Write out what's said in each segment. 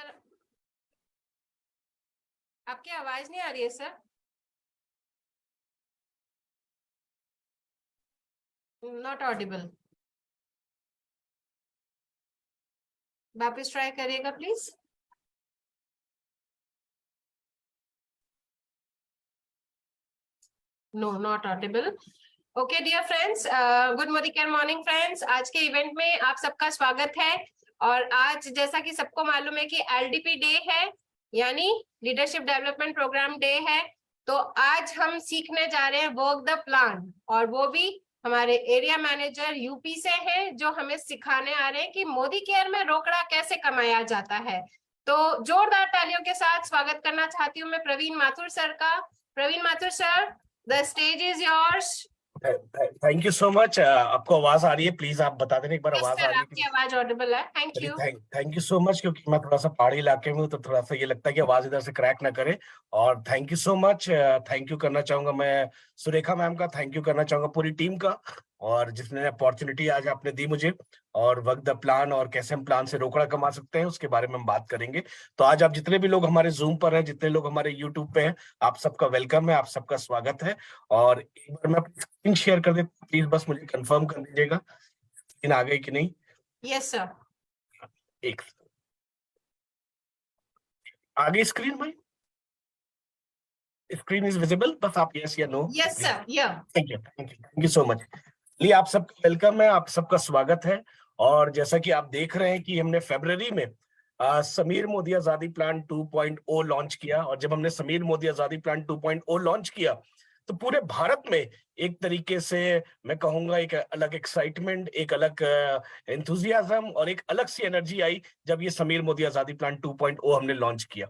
Sir, आपकी आवाज नहीं आ रही है सर। Not audible. वापस ट्राई करिएगा please. No, not audible. Okay dear friends, good morning friends. आज के इवेंट में आप सबका स्वागत है। और आज जैसा कि सबको मालूम है कि एलडीपी डे है, यानी लीडरशिप डेवलपमेंट प्रोग्राम डे है। तो आज हम सीखने जा रहे हैं वर्क द प्लान, और वो भी हमारे एरिया मैनेजर यूपी से हैं, जो हमें सिखाने आ रहे हैं कि मोदी केयर में रोकड़ा कैसे कमाया जाता है। तो जोरदार तालियों के साथ स्वागत करना चाहती हूँ मैं प्रवीण माथुर सर का। Praveen Mathur sir, the stage is yours. Thank you so much. आपको आवाज आ रही है? प्लीज आप बता देना एक बार। यस आवाज सर, आ रही है? आपकी आवाज ऑडिबल है। Thank you. Thank you so much, क्योंकि मैं थोड़ा सा पहाड़ी इलाके में हूँ तो थोड़ा सा ये लगता है कि आवाज इधर से क्रैक ना करे। और thank you so much. Thank you करना चाहूंगा मैं सुरेखा मैम का, थैंक यू करना चाहूंगा पूरी टीम का, और जिसने अपॉर्चुनिटी आज आपने दी मुझे। और वक्त द प्लान और कैसे हम प्लान से रोकड़ा कमा सकते हैं उसके बारे में हम बात करेंगे। तो आज आप जितने भी लोग हमारे जूम पर हैं, जितने लोग हमारे यूट्यूब पे हैं, आप सबका वेलकम है, आप सबका स्वागत है। और एक बार मैं स्क्रीन शेयर कर देता हूं, प्लीज बस मुझे कंफर्म कर दीजिएगा स्क्रीन आ गई कि नहीं। Yes sir. एक आगे स्क्रीन भाई, स्क्रीन इज विजिबल, बस आप यस या नो। Yes sir. या थैंक यू सो मच। चलिए, आप सबका वेलकम है, आप सबका स्वागत है। और जैसा कि आप देख रहे हैं कि हमने फरवरी में समीर मोदी आजादी प्लान 2.0 लॉन्च किया। और जब हमने समीर मोदी आजादी प्लान 2.0 लॉन्च किया तो पूरे भारत में एक तरीके से मैं कहूंगा एक अलग एक्साइटमेंट, एक अलग एंथुजियाज्म और एक अलग सी एनर्जी आई जब ये समीर मोदी आजादी प्लान 2.0 हमने लॉन्च किया।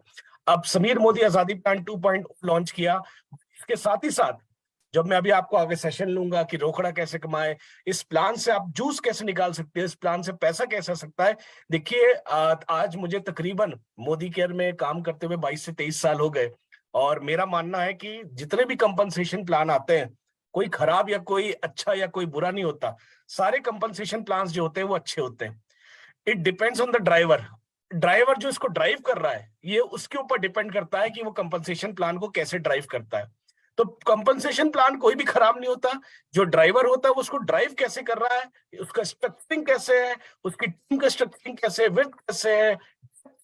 अब समीर मोदी आजादी प्लान 2.0 लॉन्च किया, इसके साथ ही साथ जब मैं अभी आपको आगे सेशन लूंगा कि रोकड़ा कैसे कमाए, इस प्लान से आप जूस कैसे निकाल सकते हैं, इस प्लान से पैसा कैसे आ सकता है। देखिए, आज मुझे तकरीबन मोदी केयर में काम करते हुए 22 से 23 साल हो गए। और मेरा मानना है कि जितने भी कंपनसेशन प्लान आते हैं, कोई खराब या कोई अच्छा या कोई बुरा नहीं होता। सारे कंपनसेशन प्लान जो होते हैं वो अच्छे होते हैं। It depends on the driver. Driver जो इसको ड्राइव कर रहा है, ये उसके ऊपर डिपेंड करता है कि वो कंपनसेशन प्लान को कैसे ड्राइव करता है। तो कंपनसेशन प्लान कोई भी खराब नहीं होता। जो ड्राइवर होता है वो उसको ड्राइव कैसे कर रहा है, उसका स्ट्रक्चरिंग कैसे है, उसकी टीम का स्ट्रक्चरिंग कैसे है, विड्थ कैसे है,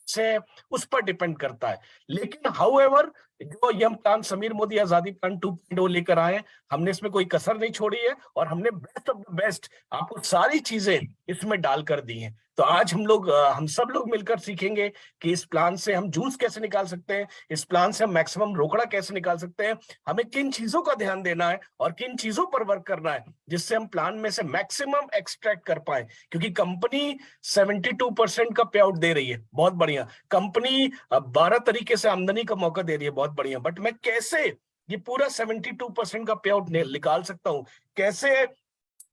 से उस पर डिपेंड करता है। लेकिन हाउएवर, जो ये हम प्लान समीर मोदी आजादी प्लान 2.0 लेकर आए, हमने इसमें कोई कसर नहीं छोड़ी है और हमने बेस्ट ऑफ द बेस्ट आपको सारी चीजें इसमें डालकर दी हैं। तो आज हम सब लोग मिलकर सीखेंगे कि इस प्लान से हम जूस कैसे निकाल सकते हैं, इस प्लान से हम मैक्सिमम रोकड़ा कैसे निकाल सकते हैं, हमें किन चीजों का ध्यान देना है और किन चीजों पर वर्क करना है जिससे हम प्लान में से मैक्सिमम एक्सट्रैक्ट कर पाए। क्योंकि कंपनी 72% का पे आउट दे रही है, बहुत बढ़िया। कंपनी 12 तरीके से आमदनी का मौका दे रही है, बहुत बढ़िया। बट मैं कैसे ये पूरा 72% का पे आउट निकाल सकता हूँ, कैसे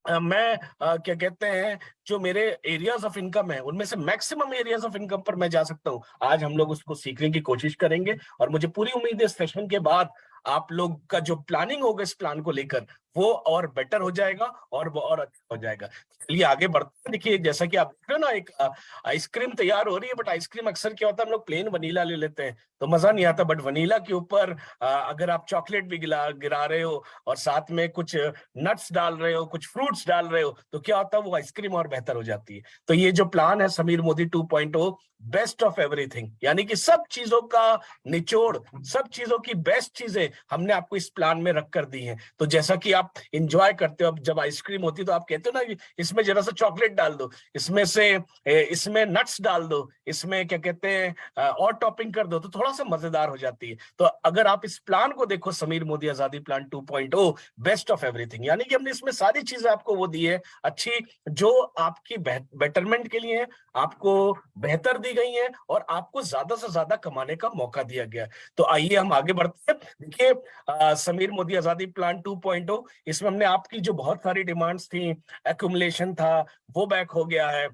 मैं क्या कहते हैं, जो मेरे एरियाज ऑफ इनकम है उनमें से मैक्सिमम एरियाज ऑफ इनकम पर मैं जा सकता हूँ, आज हम लोग उसको सीखने की कोशिश करेंगे। और मुझे पूरी उम्मीद है इस सेशन के बाद आप लोग का जो प्लानिंग होगा इस प्लान को लेकर वो और बेटर हो जाएगा और वो और अच्छा हो जाएगा। चलिए आगे बढ़ते हैं। देखिए, जैसा कि आप देख रहे हो ना, एक आइसक्रीम तैयार हो रही है, बट आइसक्रीम अक्सर क्या होता है, हम लोग प्लेन वनीला ले लेते हैं तो मजा नहीं आता। बट वनीला के ऊपर अगर आप चॉकलेट भी गिरा रहे हो और साथ में कुछ नट्स डाल रहे हो, कुछ फ्रूट्स डाल रहे हो, तो क्या होता है, वो आइसक्रीम और बेहतर हो जाती है। तो ये जो प्लान है Sameer Modi 2.0, best of everything, यानी कि सब चीजों का निचोड़, सब चीजों की बेस्ट चीजें हमने आपको इस प्लान में रख कर दी हैं। तो जैसा कि आप इंजॉय करते हो, अब जब आइसक्रीम होती है तो आप कहते हो ना कि इसमें जरा सा चॉकलेट डाल दो, इसमें नट्स डाल दो, इसमें क्या कहते हैं और टॉपिंग कर दो, तो थोड़ा सा मजेदार हो जाती है। तो अगर आप इस प्लान को देखो, समीर मोदी आजादी प्लान 2.0, बेस्ट ऑफ एवरीथिंग, यानी कि हमने इसमें सारी चीजें आपको वो दी है अच्छी, जो आपकी बेटरमेंट के लिए है, आपको बेहतर दी गई है और आपको ज्यादा से ज्यादा कमाने का मौका दिया गया है। तो आइए हम आगे बढ़ते हैं। देखिए, समीर मोदी आजादी प्लान 2.0, इसमें हमने आपकी जो बहुत सारी डिमांड्स थी, एक्यूमुलेशन था, वो बैक हो गया है।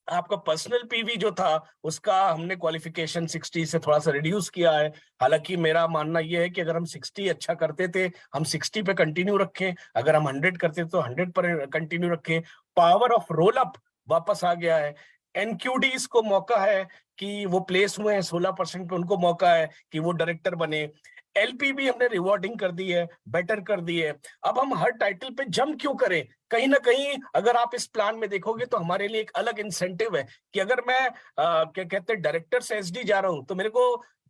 आपका पर्सनल पीवी जो था उसका हमने क्वालिफिकेशन 60 से थोड़ा सा रिड्यूस किया है। हालांकि मेरा मानना यह है कि अगर हम 60 अच्छा करते थे, हम 60 पे कंटिन्यू रखें, अगर हम 100 करते तो 100 पर कंटिन्यू रखें। पावर ऑफ रोल अप वापस आ गया है। एनक्यूडीज को मौका है कि वो प्लेस हुए हैं 16% पे, उनको मौका है कि वो डायरेक्टर बने। एलपीबी हमने रिवॉर्डिंग कर दी है, बेटर कर दी है। अब हम हर टाइटल पे जंप क्यों करें? कहीं ना कहीं अगर आप इस प्लान में देखोगे तो हमारे लिए एक अलग इंसेंटिव है कि अगर मैं क्या कहते हैं डायरेक्टर से एसडी जा रहा हूं तो मेरे को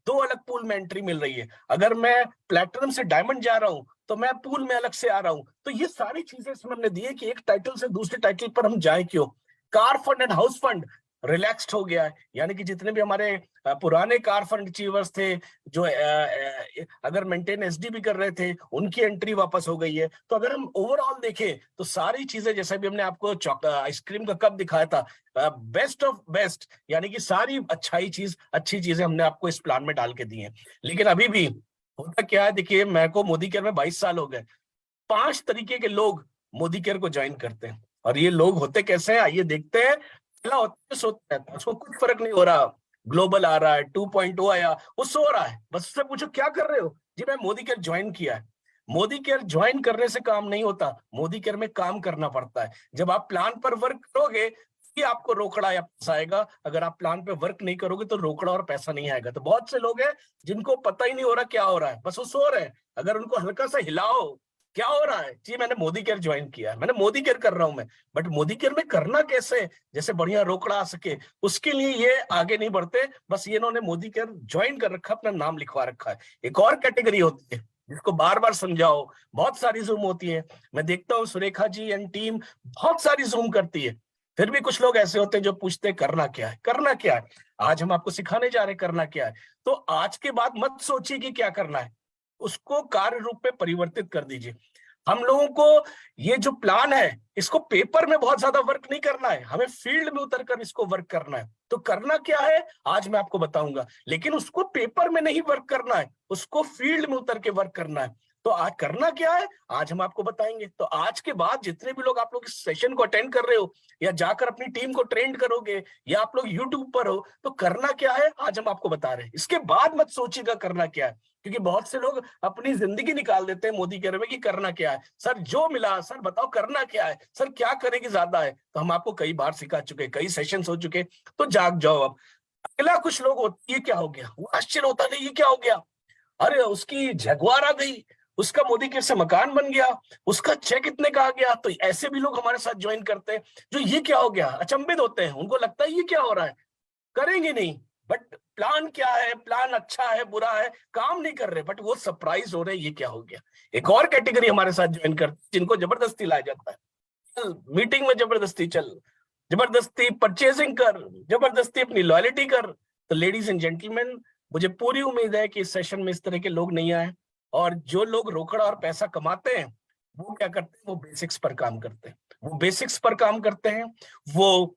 2 अलग पूल में एंट्री मिल रही है। अगर मैं प्लेटिनम से डायमंड जा रहा हूं तो मैं पूल में अलग से आ रहा हूं। तो ये सारी चीजें इसमें हमने दी है कि एक टाइटल से दूसरे टाइटल पर हम जाए क्यों। Car fund and house fund relaxed हो गया है, यानी कि जितने भी हमारे पुराने कार फंड अचीवर्स थे जो अगर मेंटेन एसडी भी कर रहे थे, उनकी एंट्री वापस हो गई है। तो अगर हम ओवरऑल देखें तो सारी चीजें, जैसे भी हमने आपको आइसक्रीम का कप दिखाया था, बेस्ट ऑफ बेस्ट, यानी कि सारी अच्छी चीजें हमने आपको इस प्लान में डाल के दी है। लेकिन अभी भी होता क्या है, देखिए मेरे को मोदी केयर में 22 साल हो गए, 5 तरीके के लोग मोदी केयर को ज्वाइन करते हैं। और ये लोग होते कैसे हैं आइए देखते हैं। पहला होता है सोता है, उसको कुछ फर्क नहीं हो रहा, ग्लोबल आ रहा है, 2.0 आया, वो सो रहा है, बस उससे पूछो क्या कर रहे हो, जी मैं मोदी केयर ज्वाइन किया है। मोदी केयर ज्वाइन करने से काम नहीं होता, मोदी केयर में काम करना पड़ता है। जब आप प्लान पर वर्क करोगे कि आपको रोकड़ा या पैसा आएगा, अगर आप प्लान पे वर्क नहीं करोगे तो रोकड़ा और पैसा नहीं आएगा। तो बहुत से लोग हैं जिनको पता ही नहीं हो रहा क्या हो रहा है, बस वो सो रहे हैं। अगर उनको हल्का सा हिलाओ क्या हो रहा है, जी मैंने मोदी केयर ज्वाइन किया है, मैंने मोदी केयर कर रहा हूं मैं, बट मोदी केयर में करना कैसे, जैसे बढ़िया रोकड़ा आ सके, उसके लिए ये आगे नहीं बढ़ते। बस ये इन्होंने मोदी केयर ज्वाइन कर रखा, अपना नाम लिखवा रखा है। एक और कैटेगरी होती है जिसको बार बार समझाओ, बहुत सारी जूम होती है, मैं देखता हूँ सुरेखा जी एंड टीम बहुत सारी जूम करती है, फिर भी कुछ लोग ऐसे होते हैं जो पूछते हैं करना क्या है, करना क्या है। आज हम आपको सिखाने जा रहे हैं करना क्या है। तो आज के बाद मत सोचिए कि क्या करना है, उसको कार्य रूप में परिवर्तित कर दीजिए। हम लोगों को ये जो प्लान है इसको पेपर में बहुत ज्यादा वर्क नहीं करना है, हमें फील्ड में उतरकर इसको वर्क करना है। तो करना क्या है आज मैं आपको बताऊंगा, लेकिन उसको पेपर में नहीं वर्क करना है, उसको फील्ड में उतर के वर्क करना है। तो आज करना क्या है आज हम आपको बताएंगे। तो आज के बाद जितने भी लोग आप लोग इस सेशन को अटेंड कर रहे हो या जाकर अपनी टीम को ट्रेंड करोगे या आप लोग यूट्यूब पर हो, तो करना क्या है आज हम आपको बता रहे हैं। इसके बाद मत सोचिएगा करना क्या है, क्योंकि बहुत से लोग अपनी जिंदगी निकाल देते हैं मोदी केयर में कि करना क्या है। सर जो मिला सर बताओ करना क्या है, सर क्या करेगी ज्यादा है, तो हम आपको कई बार सिखा चुके, कई सेशन हो चुके। तो जाग जाओ अब। अगला कुछ लोग होते ये क्या हो गया, वो आश्चर्य होता नहीं ये क्या हो गया, अरे उसकी जगुआर आ गई, उसका मोदी केयर से मकान बन गया, उसका चेक इतने का आ गया। तो ऐसे भी लोग हमारे साथ ज्वाइन करते हैं जो ये क्या हो गया अचंभित होते हैं, उनको लगता है ये क्या हो रहा है, करेंगे नहीं, बट प्लान क्या है, प्लान अच्छा है बुरा है, काम नहीं कर रहे, बट वो सरप्राइज हो रहे ये क्या हो गया। एक और कैटेगरी हमारे साथ ज्वाइन करते जिनको जबरदस्ती लाया जाता है, चल मीटिंग में जबरदस्ती चल, जबरदस्ती परचेजिंग कर, जबरदस्ती अपनी लॉयल्टी कर। तो लेडीज एंड जेंटलमैन, मुझे पूरी उम्मीद है कि इस सेशन में इस तरह के लोग नहीं आए, और जो लोग रोकड़ा और पैसा कमाते हैं वो क्या करते हैं, वो बेसिक्स पर काम करते हैं, वो बेसिक्स पर काम करते हैं, वो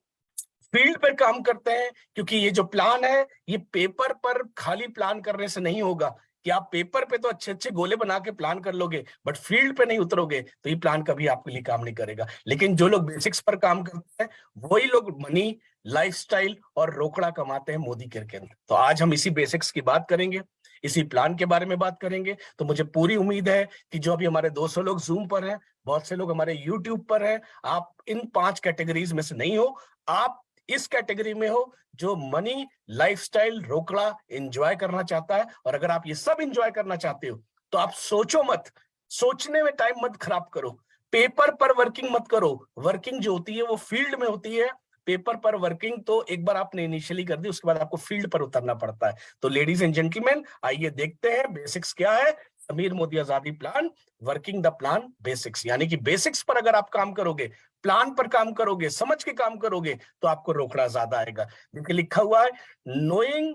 फील्ड पर काम करते हैं। क्योंकि ये जो प्लान है ये पेपर पर खाली प्लान करने से नहीं होगा कि आप पेपर पे तो अच्छे अच्छे गोले बना के प्लान कर लोगे, बट फील्ड पे नहीं उतरोगे तो ये प्लान कभी आपके लिए काम नहीं करेगा। लेकिन जो लोग बेसिक्स पर काम करते हैं वही लोग मनी, लाइफस्टाइल और रोकड़ा कमाते हैं मोदी केयर के अंदर। तो आज हम इसी बेसिक्स की बात करेंगे, इसी प्लान के बारे में बात करेंगे। तो मुझे पूरी उम्मीद है कि जो अभी हमारे 200 लोग जूम पर हैं, बहुत से लोग हमारे यूट्यूब पर हैं, आप इन 5 कैटेगरीज में से नहीं हो, आप इस कैटेगरी में हो जो मनी, लाइफस्टाइल, रोकड़ा एंजॉय करना चाहता है। और अगर आप ये सब एंजॉय करना चाहते हो तो आप सोचो मत, सोचने में टाइम मत खराब करो, पेपर पर वर्किंग मत करो। वर्किंग जो होती है वो फील्ड में होती है, पेपर पर वर्किंग तो एक बार आपने इनिशियली कर दी, उसके बाद आपको फील्ड पर उतरना पड़ता है। तो लेडीज एंड जेंटलमैन आइए देखते हैं बेसिक्स क्या है। समीर मोदी आजादी plan, working the plan basics, यानी कि बेसिक्स पर अगर आप काम करोगे, प्लान पर काम करोगे, समझ के काम करोगे, तो आपको रोकड़ा ज्यादा आएगा। देखिए लिखा हुआ है, knowing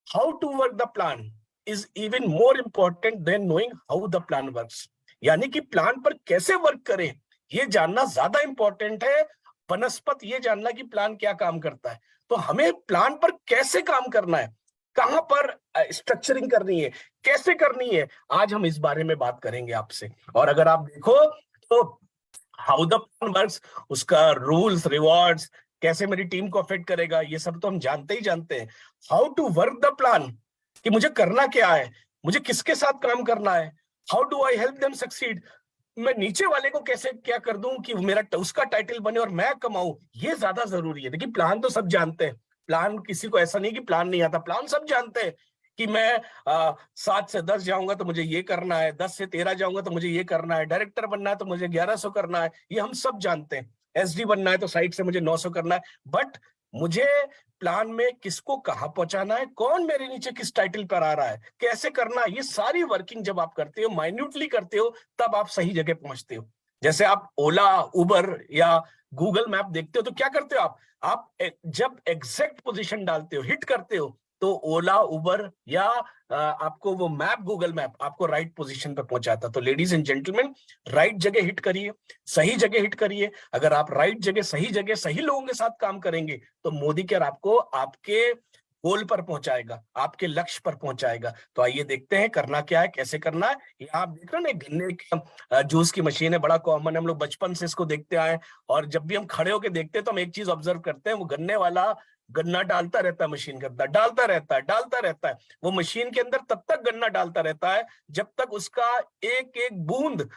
how to work the plan is even more important than knowing how the plan works. यानी कि प्लान पर कैसे वर्क करें ये जानना ज्यादा इंपॉर्टेंट है बनस्पत ये जानना कि प्लान क्या काम करता है। तो हमें प्लान पर कैसे काम करना है, कहां पर स्ट्रक्चरिंग करनी है, कैसे करनी है, आज हम इस बारे में बात करेंगे आपसे। और अगर आप देखो तो हाउ द प्लान वर्क्स, उसका रूल्स रिवॉर्ड्स कैसे मेरी टीम को अफेक्ट करेगा, ये सब तो हम जानते ही जानते हैं। How to work the plan, कि मुझे करना क्या है, मुझे किसके साथ काम करना है, how do I help them succeed, मैं नीचे वाले को कैसे क्या कर दूं कि मेरा उसका टाइटल बने और मैं कमाऊं, ये ज्यादा जरूरी है। देखिए प्लान तो सब जानते हैं, प्लान किसी को ऐसा नहीं कि प्लान नहीं आता, प्लान सब जानते हैं कि मैं 7 से 10 जाऊंगा तो मुझे ये करना है, 10 से 13 जाऊंगा तो मुझे ये करना है, डायरेक्टर बनना है तो मुझे 1100 करना है, ये हम सब जानते हैं। एसडी बनना है तो साइड से मुझे 900 करना है। बट मुझे प्लान में किसको कहाँ पहुंचाना है, कौन मेरे नीचे किस टाइटल पर आ रहा है, कैसे करना है, ये सारी वर्किंग जब आप करते हो, माइन्यूटली करते हो, तब आप सही जगह पहुंचते हो। जैसे आप ओला, उबर या गूगल मैप देखते हो तो क्या करते हो आप जब एग्जैक्ट पोजीशन डालते हो, हिट करते हो, तो ओला, उबर या आपको वो मैप, गूगल मैप आपको राइट पोजीशन पे पहुंचाता। तो लेडीज एंड जेंटलमैन, राइट जगह हिट करिए, सही जगह हिट करिए। अगर आप राइट जगह सही लोगों के साथ काम करेंगे तो मोदी केयर आपको आपके गोल पर पहुंचाएगा, आपके लक्ष्य पर पहुंचाएगा। तो आइए देखते हैं करना क्या है, कैसे करना है। ये आप देख रहे हैं ना, गन्ने का जूस की मशीन है, बड़ा कॉमन है, हम लोग बचपन से इसको देखते आए। और जब भी हम खड़े होकर देखते हैं तो हम एक चीज ऑब्जर्व करते हैं, वो गन्ने वाला गन्ना डालता रहता है मशीन के अंदर, डालता रहता है। वो मशीन के अंदर तब तक गन्ना डालता रहता है जब तक उसका एक एक बूंद,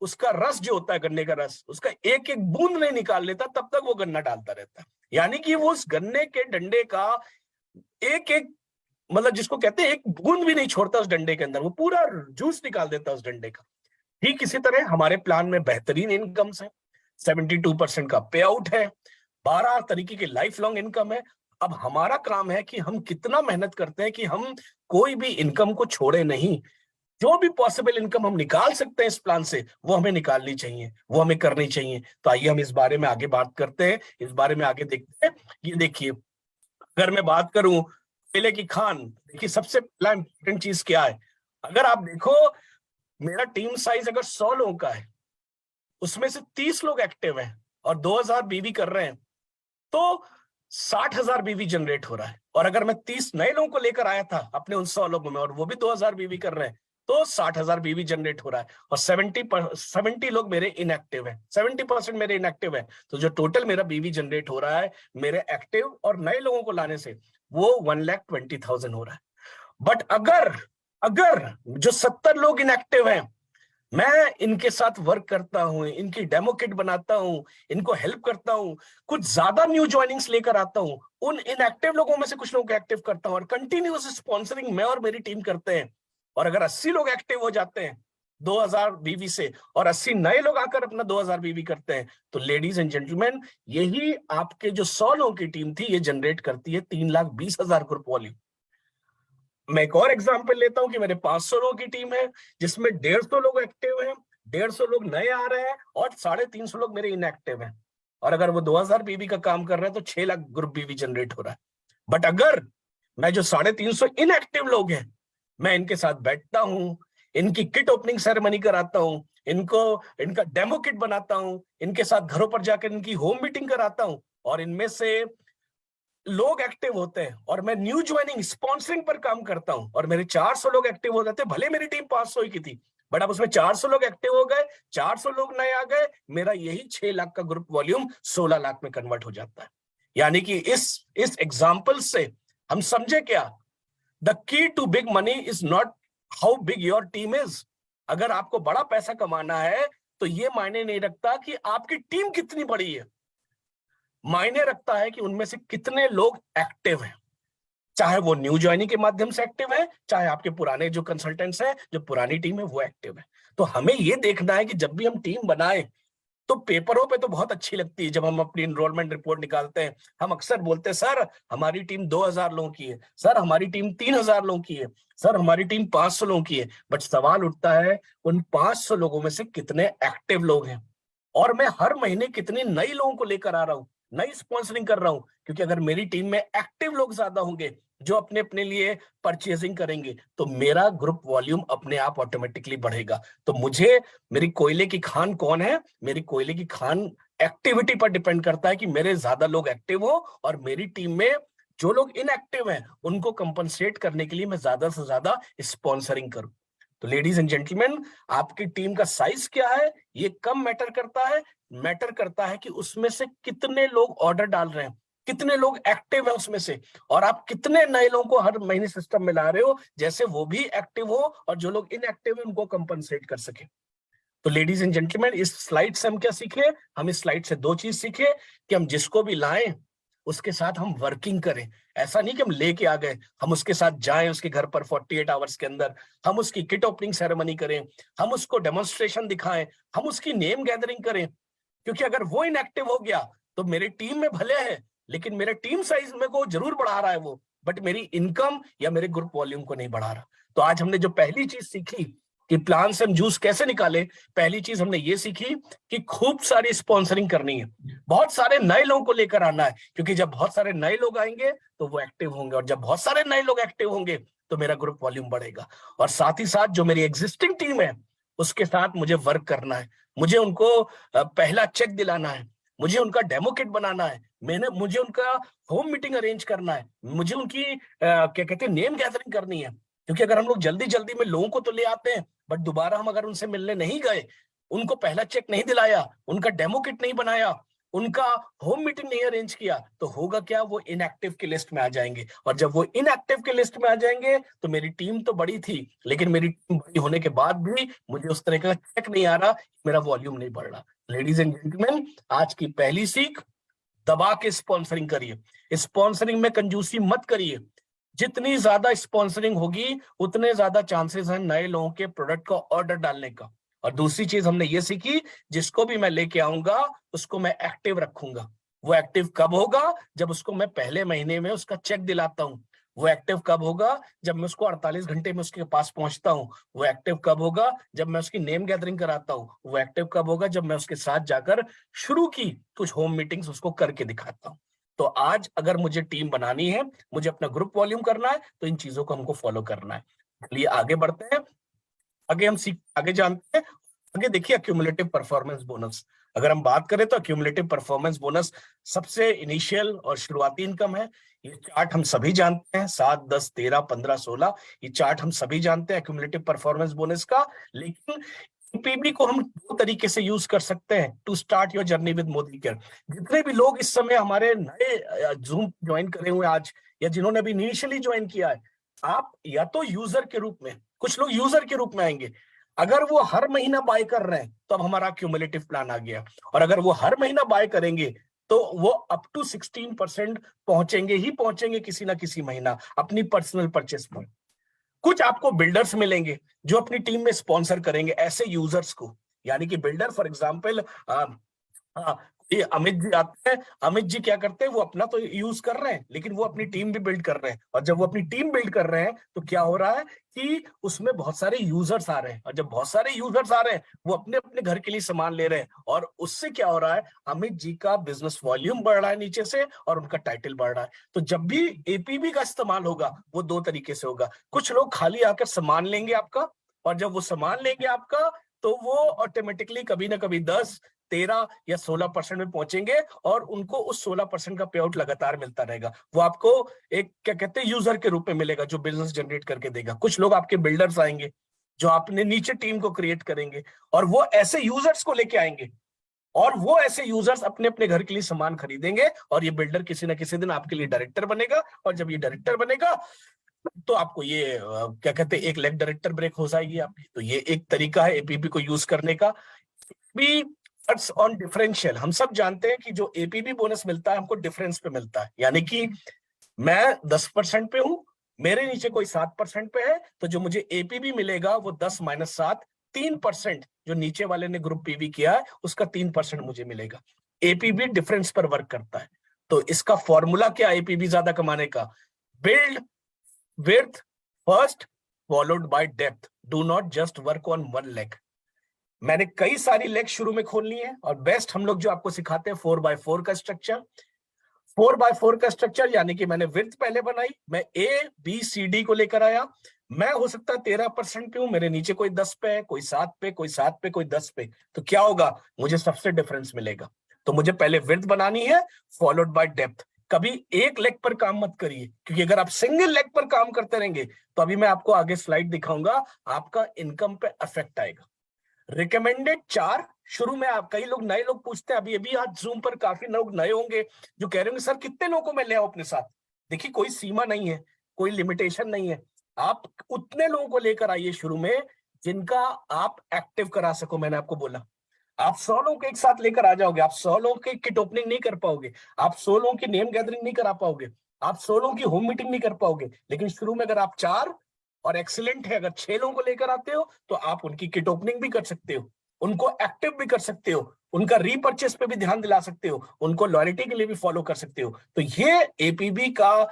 उसका रस जो होता है गन्ने का रस, उसका एक एक बूंद नहीं निकाल लेता, तब तक वो गन्ना डालता रहता है। यानी कि वो उस गन्ने के डंडे का एक एक, मतलब जिसको कहते हैं एक बूंद भी नहीं छोड़ता उस डंडे के अंदर, वो पूरा जूस निकाल देता है उस डंडे का। ठीक इसी तरह हमारे प्लान में बेहतरीन इनकम्स है, 72% का पे आउट है, 12 तरीके की लाइफ लॉन्ग इनकम है। अब हमारा काम है कि हम कितना मेहनत करते हैं कि हम कोई भी इनकम को छोड़े नहीं। जो भी पॉसिबल इनकम हम निकाल सकते हैं इस प्लान से, वो हमें निकालनी चाहिए, वो हमें करनी चाहिए। तो आइए हम इस बारे में आगे बात करते हैं, इस बारे में आगे देखते हैं। ये देखिए, अगर मैं बात करूं कोयले की खान, देखिए सबसे पहला इंपॉर्टेंट चीज क्या है। अगर आप देखो, मेरा टीम साइज अगर 100 लोगों का है, उसमें से 30 लोग एक्टिव हैं और 2000 बीवी कर रहे हैं, तो 60,000 बीवी जनरेट हो रहा है। और अगर मैं 30 नए लोगों को लेकर आया था अपने उन 100 लोगों में और वो भी 2000 बीवी कर रहे हैं, तो 60,000 बीवी जनरेट हो रहा है। और 70 लोग मेरे इनएक्टिव हैं, 70% मेरे इनएक्टिव है। तो जो टोटल मेरा बीवी जनरेट हो रहा है मेरे एक्टिव और नए लोगों को लाने से, वो 1,20,000 हो रहा है। बट अगर अगर जो 70 लोग इनएक्टिव हैं, मैं इनके साथ वर्क करता हूं, इनकी डेमो किट बनाता हूं, इनको हेल्प करता हूं, कुछ ज्यादा न्यू ज्वाइनिंग्स लेकर आता हूं, उन इनएक्टिव लोगों में से कुछ लोगों को एक्टिव करता हूं, और कंटिन्यूअस स्पॉन्सरिंग मैं और मेरी टीम करते हैं। और अगर 80 लोग एक्टिव हो जाते हैं 2000 बीवी से, और 80 नए लोग आकर अपना 2000 बीवी करते हैं, तो लेडीज एंड जेंटलमैन, यही आपके जो 100 लोगों की टीम थी, ये जनरेट करती है 3,20,000 ग्रुप वॉल्यूम। मैं एक और एग्जांपल लेता हूं कि मेरे 500 लोगों की टीम है, जिसमें 150 लोग एक्टिव हैं, 150 लोग नए आ रहे हैं, और 350 लोग मेरे इनएक्टिव हैं। और अगर वो 2000 बीवी का काम कर रहे हैं तो 6 लाख ग्रुप बीवी जनरेट हो रहा है। बट अगर मैं जो 350 इनएक्टिव लोग हैं, मैं इनके साथ बैठता हूं, इनकी किट ओपनिंग सेरेमनी कराता हूं, इनको इनका डेमो किट बनाता हूं, इनके साथ घरों पर जाकर इनकी होम मीटिंग कराता हूं, और इनमें से लोग एक्टिव होते हैं, और मैं न्यू ज्वाइनिंग स्पॉन्सरिंग पर काम करता हूं, और मेरे 400 लोग एक्टिव हो जाते हैं। भले मेरी टीम 500 ही की थी, बट अब उसमें 400 लोग एक्टिव हो गए, 400 लोग नए आ गए, मेरा यही 6 लाख का ग्रुप वॉल्यूम 16 लाख में कन्वर्ट हो जाता है। यानी कि इस एग्जाम्पल से हम समझे क्या, the key to big money is not how big your team is. अगर आपको बड़ा पैसा कमाना है तो ये मायने नहीं रखता कि आपकी टीम कितनी बड़ी है, मायने रखता है कि उनमें से कितने लोग एक्टिव हैं, चाहे वो न्यू ज्वाइनिंग के माध्यम से एक्टिव है, चाहे आपके पुराने जो कंसल्टेंट्स हैं, जो पुरानी टीम है, वो एक्टिव है। तो हमें ये देखना है कि जब भी हम टीम बनाएं, तो पेपरों पे तो बहुत अच्छी लगती है, जब हम अपनी इनरोलमेंट रिपोर्ट निकालते हैं हम अक्सर बोलते हैं, सर हमारी टीम 2000 लोगों की है, सर हमारी टीम 3000 लोगों की है, सर हमारी टीम 500 लोगों की है। बट सवाल उठता है, उन 500 लोगों में से कितने एक्टिव लोग हैं, और मैं हर महीने कितने नए लोगों को लेकर आ रहा हूं, नई स्पॉन्सरिंग कर रहा हूं। क्योंकि अगर मेरी टीम में एक्टिव लोग ज्यादा होंगे जो अपने अपने लिए परचेजिंग करेंगे, तो मेरा ग्रुप वॉल्यूम अपने आप ऑटोमेटिकली बढ़ेगा। तो मुझे, मेरी कोयले की खान कौन है, मेरी कोयले की खान एक्टिविटी पर डिपेंड करता है कि मेरे ज्यादा लोग एक्टिव हो, और मेरी टीम में जो लोग इनएक्टिव हैं उनको कंपनसेट करने के लिए मैं ज्यादा से ज्यादा स्पॉन्सरिंग करूं। तो लेडीज एंड जेंटलमैन, आपकी टीम का साइज क्या है ये कम मैटर करता है, मैटर करता है कि उसमें से कितने लोग ऑर्डर डाल रहे हैं, कितने लोग एक्टिव है उसमें से, और आप कितने नए लोगों को हर महीने सिस्टम में ला रहे हो, जैसे वो भी एक्टिव हो और जो लोग इनएक्टिव है उनको कंपनसेट कर सके। तो लेडीज एंड जेंटलमैन, इस स्लाइड से हम क्या सीखे? हम इस स्लाइड से दो चीज सीखे कि हम जिसको भी लाएं उसके साथ हम वर्किंग करें। ऐसा नहीं कि हम लेके आ गए, हम उसके साथ जाएं उसके घर पर 48 आवर्स के अंदर, हम उसकी किट ओपनिंग सेरेमनी करें, हम उसको डेमोन्स्ट्रेशन दिखाएं, हम उसकी नेम गैदरिंग करें। क्योंकि अगर वो इनएक्टिव हो गया तो मेरी टीम में भले है, लेकिन मेरे टीम साइज में को जरूर बढ़ा रहा है वो, बट मेरी इनकम या मेरे ग्रुप वॉल्यूम को नहीं बढ़ा रहा। तो आज हमने जो पहली चीज सीखी कि प्लान से हम जूस कैसे निकाले, पहली चीज हमने ये सीखी कि खूब सारी स्पॉन्सरिंग करनी है, बहुत सारे नए लोगों को लेकर आना है। क्योंकि जब बहुत सारे नए लोग आएंगे तो वो एक्टिव होंगे, और जब बहुत सारे नए लोग एक्टिव होंगे तो मेरा ग्रुप वॉल्यूम बढ़ेगा। और साथ ही साथ जो मेरी एग्जिस्टिंग टीम है उसके साथ मुझे वर्क करना है, मुझे उनको पहला चेक दिलाना है, मुझे उनका डेमो किट बनाना है, मुझे उनका होम मीटिंग अरेंज करना है, मुझे उनकी क्या कहते हैं नेम गैदरिंग करनी है। क्योंकि अगर हम लोग जल्दी जल्दी में लोगों को तो ले आते हैं, बट दोबारा हम अगर उनसे मिलने नहीं गए, उनको पहला चेक नहीं दिलाया, उनका डेमो किट नहीं बनाया, उनका होम मीटिंग नहीं अरेंज किया, तो होगा क्या? वो इनएक्टिव की लिस्ट में आ जाएंगे। और जब वो इनएक्टिव की लिस्ट में आ जाएंगे तो मेरी टीम तो बड़ी थी, लेकिन मेरी टीम बड़ी होने के बाद भी मुझे उस तरह का चेक नहीं आ रहा, मेरा वॉल्यूम नहीं बढ़ रहा। लेडीज एंड जेंटलमैन, आज की पहली सीख, दबा के स्पॉन्सरिंग करिए, स्पॉन्सरिंग में कंजूसी मत करिए। जितनी ज्यादा स्पॉन्सरिंग होगी उतने ज्यादा चांसेस हैं नए लोगों के प्रोडक्ट का ऑर्डर डालने का। और दूसरी चीज हमने ये सीखी, जिसको भी मैं लेके आऊंगा उसको मैं एक्टिव रखूंगा। वो एक्टिव कब होगा? जब उसको मैं पहले महीने में उसका चेक दिलाता हूं। वो एक्टिव कब होगा? जब मैं उसको 48 घंटे में उसके पास पहुंचता हूं। वो एक्टिव कब होगा? जब मैं उसकी नेम गैदरिंग कराता हूं। वो एक्टिव कब होगा? जब मैं उसके साथ जाकर शुरू की कुछ होम मीटिंग्स उसको करके दिखाता हूं। तो आज अगर मुझे टीम बनानी है, मुझे अपना ग्रुप वॉल्यूम करना है, तो इन चीजों को हमको फॉलो करना है। चलिए आगे बढ़ते हैं, आगे जानते हैं। आगे देखिए, अक्यूमुलेटिव परफॉर्मेंस बोनस। अगर हम बात करें तो अक्यूमुलेटिव परफॉर्मेंस बोनस सबसे इनिशियल और शुरुआती इनकम है। ये चार्ट हम सभी जानते हैं, 7, 10, 13, 15, 16, ये चार्ट हम सभी जानते हैं अक्यूमुलेटिव परफॉर्मेंस बोनस का। लेकिन पीबी को हम दो तरीके से यूज कर सकते हैं to start your journey with Modicare. जितने भी लोग इस समय हमारे नए जूम ज्वाइन करे हुए आज, या जिन्होंने अभी इनिशियली ज्वाइन किया है, आप या तो यूजर के रूप में, कुछ लोग यूजर के रूप में आएंगे। अगर वो हर महीना बाय कर रहे हैं तो अब हमारा क्यूमुलेटिव प्लान आ गया। और अगर वो हर महीना बाय करेंगे तो वो अप टू 16% पहुंचेंगे ही पहुंचेंगे किसी ना किसी महीना अपनी पर्सनल परचेस पर। कुछ आपको बिल्डर्स मिलेंगे जो अपनी टीम में स्पॉन्सर करेंगे ऐसे यूजर्स को। यानी कि बिल्डर, फॉर एग्जांपल, ये अमित जी आते हैं, अमित जी क्या करते हैं, वो अपना तो यूज कर रहे हैं लेकिन वो अपनी टीम भी बिल्ड कर रहे हैं। और जब वो अपनी टीम बिल्ड कर रहे हैं तो क्या हो रहा है कि उसमें बहुत सारे यूजर्स आ रहे हैं, और जब बहुत सारे यूजर्स आ रहे हैं वो अपने अपने घर के लिए सामान ले रहे हैं, और उससे क्या हो रहा है, अमित जी का बिजनेस वॉल्यूम बढ़ रहा है नीचे से, और उनका टाइटल बढ़ रहा है। तो जब भी एपीबी का इस्तेमाल होगा वो दो तरीके से होगा। कुछ लोग खाली आकर सामान लेंगे आपका, और जब वो सामान लेंगे आपका तो वो ऑटोमेटिकली कभी ना कभी 10, 13 या 16% में पहुंचेंगे, और उनको उस 16% का पे आउट लगातार मिलता रहेगा। वो आपको एक क्या कहते हैं यूजर के रूप में मिलेगा जो बिजनेस जनरेट करके देगा। कुछ लोग आपके बिल्डर्स आएंगे जो आपने नीचे टीम को क्रिएट करेंगे, और वो ऐसे यूजर्स को लेके आएंगे, और वो ऐसे यूजर्स अपने अपने घर के लिए सामान खरीदेंगे, और ये बिल्डर किसी ना किसी दिन आपके लिए डायरेक्टर बनेगा। और जब ये डायरेक्टर बनेगा तो आपको ये क्या कहते हैं, एक लेग डायरेक्टर ब्रेक हो जाएगी आपकी। तो ये एक तरीका है एपीपी को यूज करने का। भी ऑन डिफरेंशियल, हम सब जानते हैं कि जो एपीबी बोनस मिलता है हमको डिफरेंस पे मिलता है। यानी कि मैं 10% पे हूं, मेरे नीचे कोई 7% पे है, तो जो मुझे एपीबी मिलेगा वो 10 - 7, 3%, जो नीचे वाले ने ग्रुप पीबी किया है उसका 3% मुझे मिलेगा। एपीबी डिफरेंस पर वर्क करता है। तो इसका फॉर्मूला क्या एपीबी ज्यादा कमाने का? Build width first, followed by depth. Do not just work on one leg. मैंने कई सारी लेग शुरू में खोलनी है, और बेस्ट हम लोग जो आपको सिखाते हैं 4x4 का स्ट्रक्चर। 4x4 का स्ट्रक्चर यानी कि मैंने विड्थ पहले बनाई, मैं ABCD को लेकर आया। मैं हो सकता है 13% पे हूं, मेरे नीचे कोई 10 पे है, कोई 7 पे, कोई 7 पे, कोई 10 पे। तो क्या होगा, मुझे सबसे डिफरेंस मिलेगा। तो मुझे पहले विड्थ बनानी है, फॉलोड बाय डेप्थ। कभी एक लेग पर काम मत करिए, क्योंकि अगर आप सिंगल लेग पर काम करते रहेंगे तो अभी मैं आपको आगे स्लाइड दिखाऊंगा, आपका इनकम पे इफेक्ट आएगा। रिकमेंडेड 4 शुरू में। आप कई लोग नए लोग पूछते हैं, अभी अभी आज जूम पर काफी लोग नए होंगे जो कह रहे होंगे सर कितने लोगों को मैं ले आऊं अपने साथ। देखिए, कोई सीमा नहीं है, कोई लिमिटेशन नहीं है, आप उतने लोगों को लेकर आइए शुरू में जिनका आप एक्टिव करा सको। मैंने आपको बोला आप 100 लोगों को एक साथ लेकर आ जाओगे, आप 100 लोगों की किट ओपनिंग नहीं कर पाओगे, आप 100 लोगों की नेम गैदरिंग नहीं करा पाओगे, आप 100 लोगों की होम मीटिंग नहीं कर पाओगे। लेकिन शुरू में अगर आप 4 और एक्सीलेंट है, अगर 6 लोगों को लेकर आते हो तो आप उनकी किट ओपनिंग भी कर सकते हो, उनको एक्टिव भी कर सकते हो, उनका रीपर्चेस पे भी ध्यान दिला सकते हो, उनको लॉयल्टी के लिए भी फॉलो कर सकते हो। तो ये एपीबी का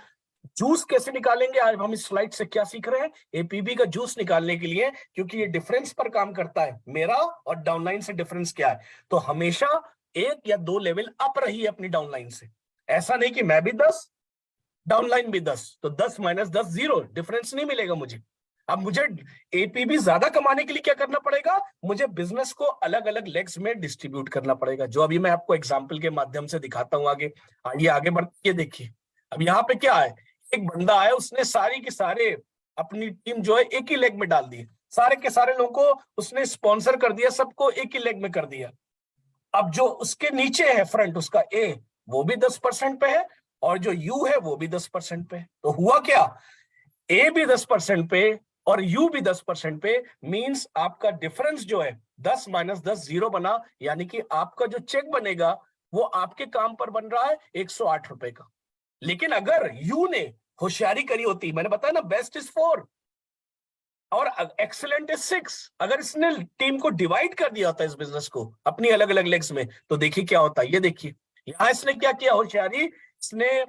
जूस कैसे निकालेंगे, आज हम इस स्लाइड से क्या सीख रहे हैं, एपीबी का जूस निकालने के लिए, क्योंकि ये डिफरेंस पर काम करता है, मेरा और डाउनलाइन से डिफरेंस क्या है। तो हमेशा 1 या 2 लेवल अप रही है अपनी डाउनलाइन से। ऐसा नहीं कि मैं भी 10 डाउनलाइन भी 10, तो 10 माइनस 10 0, डिफरेंस नहीं मिलेगा मुझे। अब मुझे एपीबी ज्यादा कमाने के लिए क्या करना पड़ेगा, मुझे बिजनेस को अलग अलग लेग्स में डिस्ट्रीब्यूट करना पड़ेगा, जो अभी मैं आपको एग्जांपल के माध्यम से दिखाता हूं। आगे आइए, आगे बढ़ते देखिए। अब यहाँ पे क्या है, एक बंदा है, उसने सारी के सारे अपनी टीम जो है एक ही लेग में डाल दी, सारे के सारे लोगों को उसने स्पॉन्सर कर दिया, सबको एक ही लेग में कर दिया। अब जो उसके नीचे है फ्रंट, उसका ए, वो भी 10% पे है, और जो यू है वो भी 10% पे है। तो हुआ क्या, ए भी 10% पे और यू भी 10% पे, मींस आपका डिफरेंस जो है 10 माइनस 10 0 बना, यानी कि आपका जो चेक बनेगा वो आपके काम पर बन रहा है 108 रुपए का। लेकिन अगर यू ने होशियारी करी होती, मैंने बताया ना, बेस्ट इज 4 और एक्सीलेंट इज 6, अगर इसने टीम को डिवाइड कर दिया होता है इस बिजनेस को अपनी अलग अलग लेग्स में, तो देखिए क्या होता है। ये देखिए यहां इसने क्या किया, होशियारी, इसने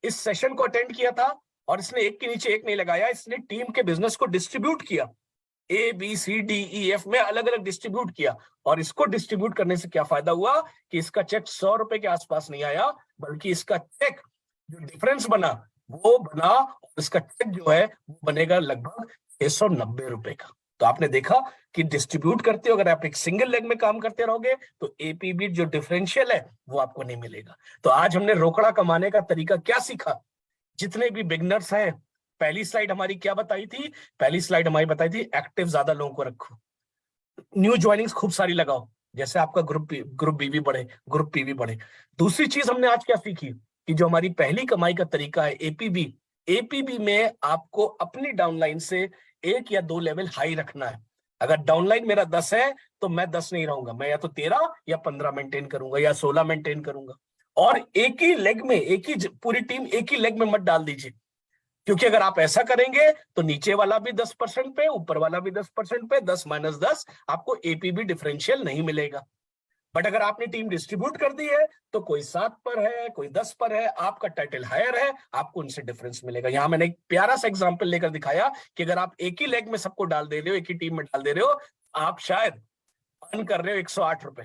इस सेशन को अटेंड किया था और इसने एक के नीचे एक नहीं लगाया, इसने टीम के बिजनेस को डिस्ट्रीब्यूट किया, A B C D E F में अलग अलग डिस्ट्रीब्यूट किया। और इसको डिस्ट्रीब्यूट करने से क्या फायदा हुआ कि इसका चेक 100 रुपए के आसपास नहीं आया, बल्कि इसका चेक जो डिफरेंस बना वो बना, और इसका चेक जो है वो बनेगा लगभग 690 रुपए का। तो आपने देखा कि डिस्ट्रीब्यूट करते हो, अगर आप एक सिंगल लेग में काम करते रहोगे तो एपीबी जो डिफरेंशियल है वो आपको नहीं मिलेगा। तो आज हमने रोकड़ा कमाने का तरीका क्या सीखा, जितने भी बिगनर्स हैं। पहली स्लाइड हमारी क्या बताई थी, पहली स्लाइड हमारी बताई थी एक्टिव ज्यादा लोगों को रखो, न्यू ज्वाइनिंग्स खूब सारी लगाओ, जैसे आपका ग्रुप बी भी बढ़े, ग्रुप पी भी बढ़े। दूसरी चीज हमने आज क्या सीखी कि जो हमारी पहली कमाई का तरीका है एपीबी, एपीबी में आपको अपनी डाउनलाइन से 1 या 2 लेवल हाई रखना है। अगर डाउनलाइन मेरा 10 है तो मैं 10 नहीं रहूंगा, मैं या तो 13 या 15 मेंटेन करूंगा या 16 मेंटेन करूंगा। और एक ही लेग में, एक ही पूरी टीम एक ही लेग में मत डाल दीजिए, क्योंकि अगर आप ऐसा करेंगे तो नीचे वाला भी 10% पे, ऊपर वाला भी 10% पे, 10 माइनस 10 आपको एपीबी डिफरेंशियल नहीं मिलेगा। बट अगर आपने टीम डिस्ट्रीब्यूट कर दी है तो कोई 7 पर है, कोई 10 पर है, आपका टाइटल हायर है, आपको उनसे डिफरेंस मिलेगा। यहां मैंने एक प्यारा सा एग्जांपल लेकर दिखाया कि अगर आप एक ही लेग में सबको डाल दे रहे हो, एक ही टीम में डाल दे रहे हो, आप शायद अर्न कर रहे हो 108 रुपए,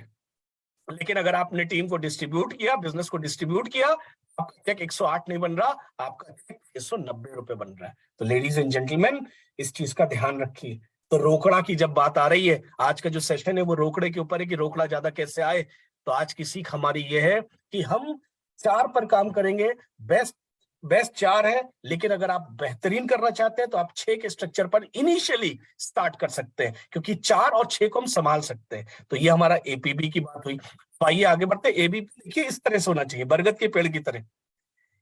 लेकिन अगर आपने टीम को डिस्ट्रीब्यूट किया, बिजनेस को डिस्ट्रीब्यूट किया, आपका चेक 108 नहीं बन रहा, आपका चेक 690 रुपए बन रहा है। तो लेडीज एंड जेंटलमैन, इस चीज का ध्यान रखिए। तो रोकड़ा की जब बात आ रही है, आज का जो सेशन है वो रोकड़े के ऊपर है कि रोकड़ा ज्यादा कैसे आए। तो आज की सीख हमारी ये है कि हम 4 पर काम करेंगे। बेस्ट बेस्ट 4 है, लेकिन अगर आप बेहतरीन करना चाहते हैं तो आप 6 के स्ट्रक्चर पर इनिशियली स्टार्ट कर सकते हैं, क्योंकि 4 और 6 को हम संभाल सकते हैं। तो ये हमारा एपीबी की बात हुई। तो आइए आगे बढ़ते। एबीपी देखिए इस तरह से होना चाहिए, बरगद के पेड़ की तरह,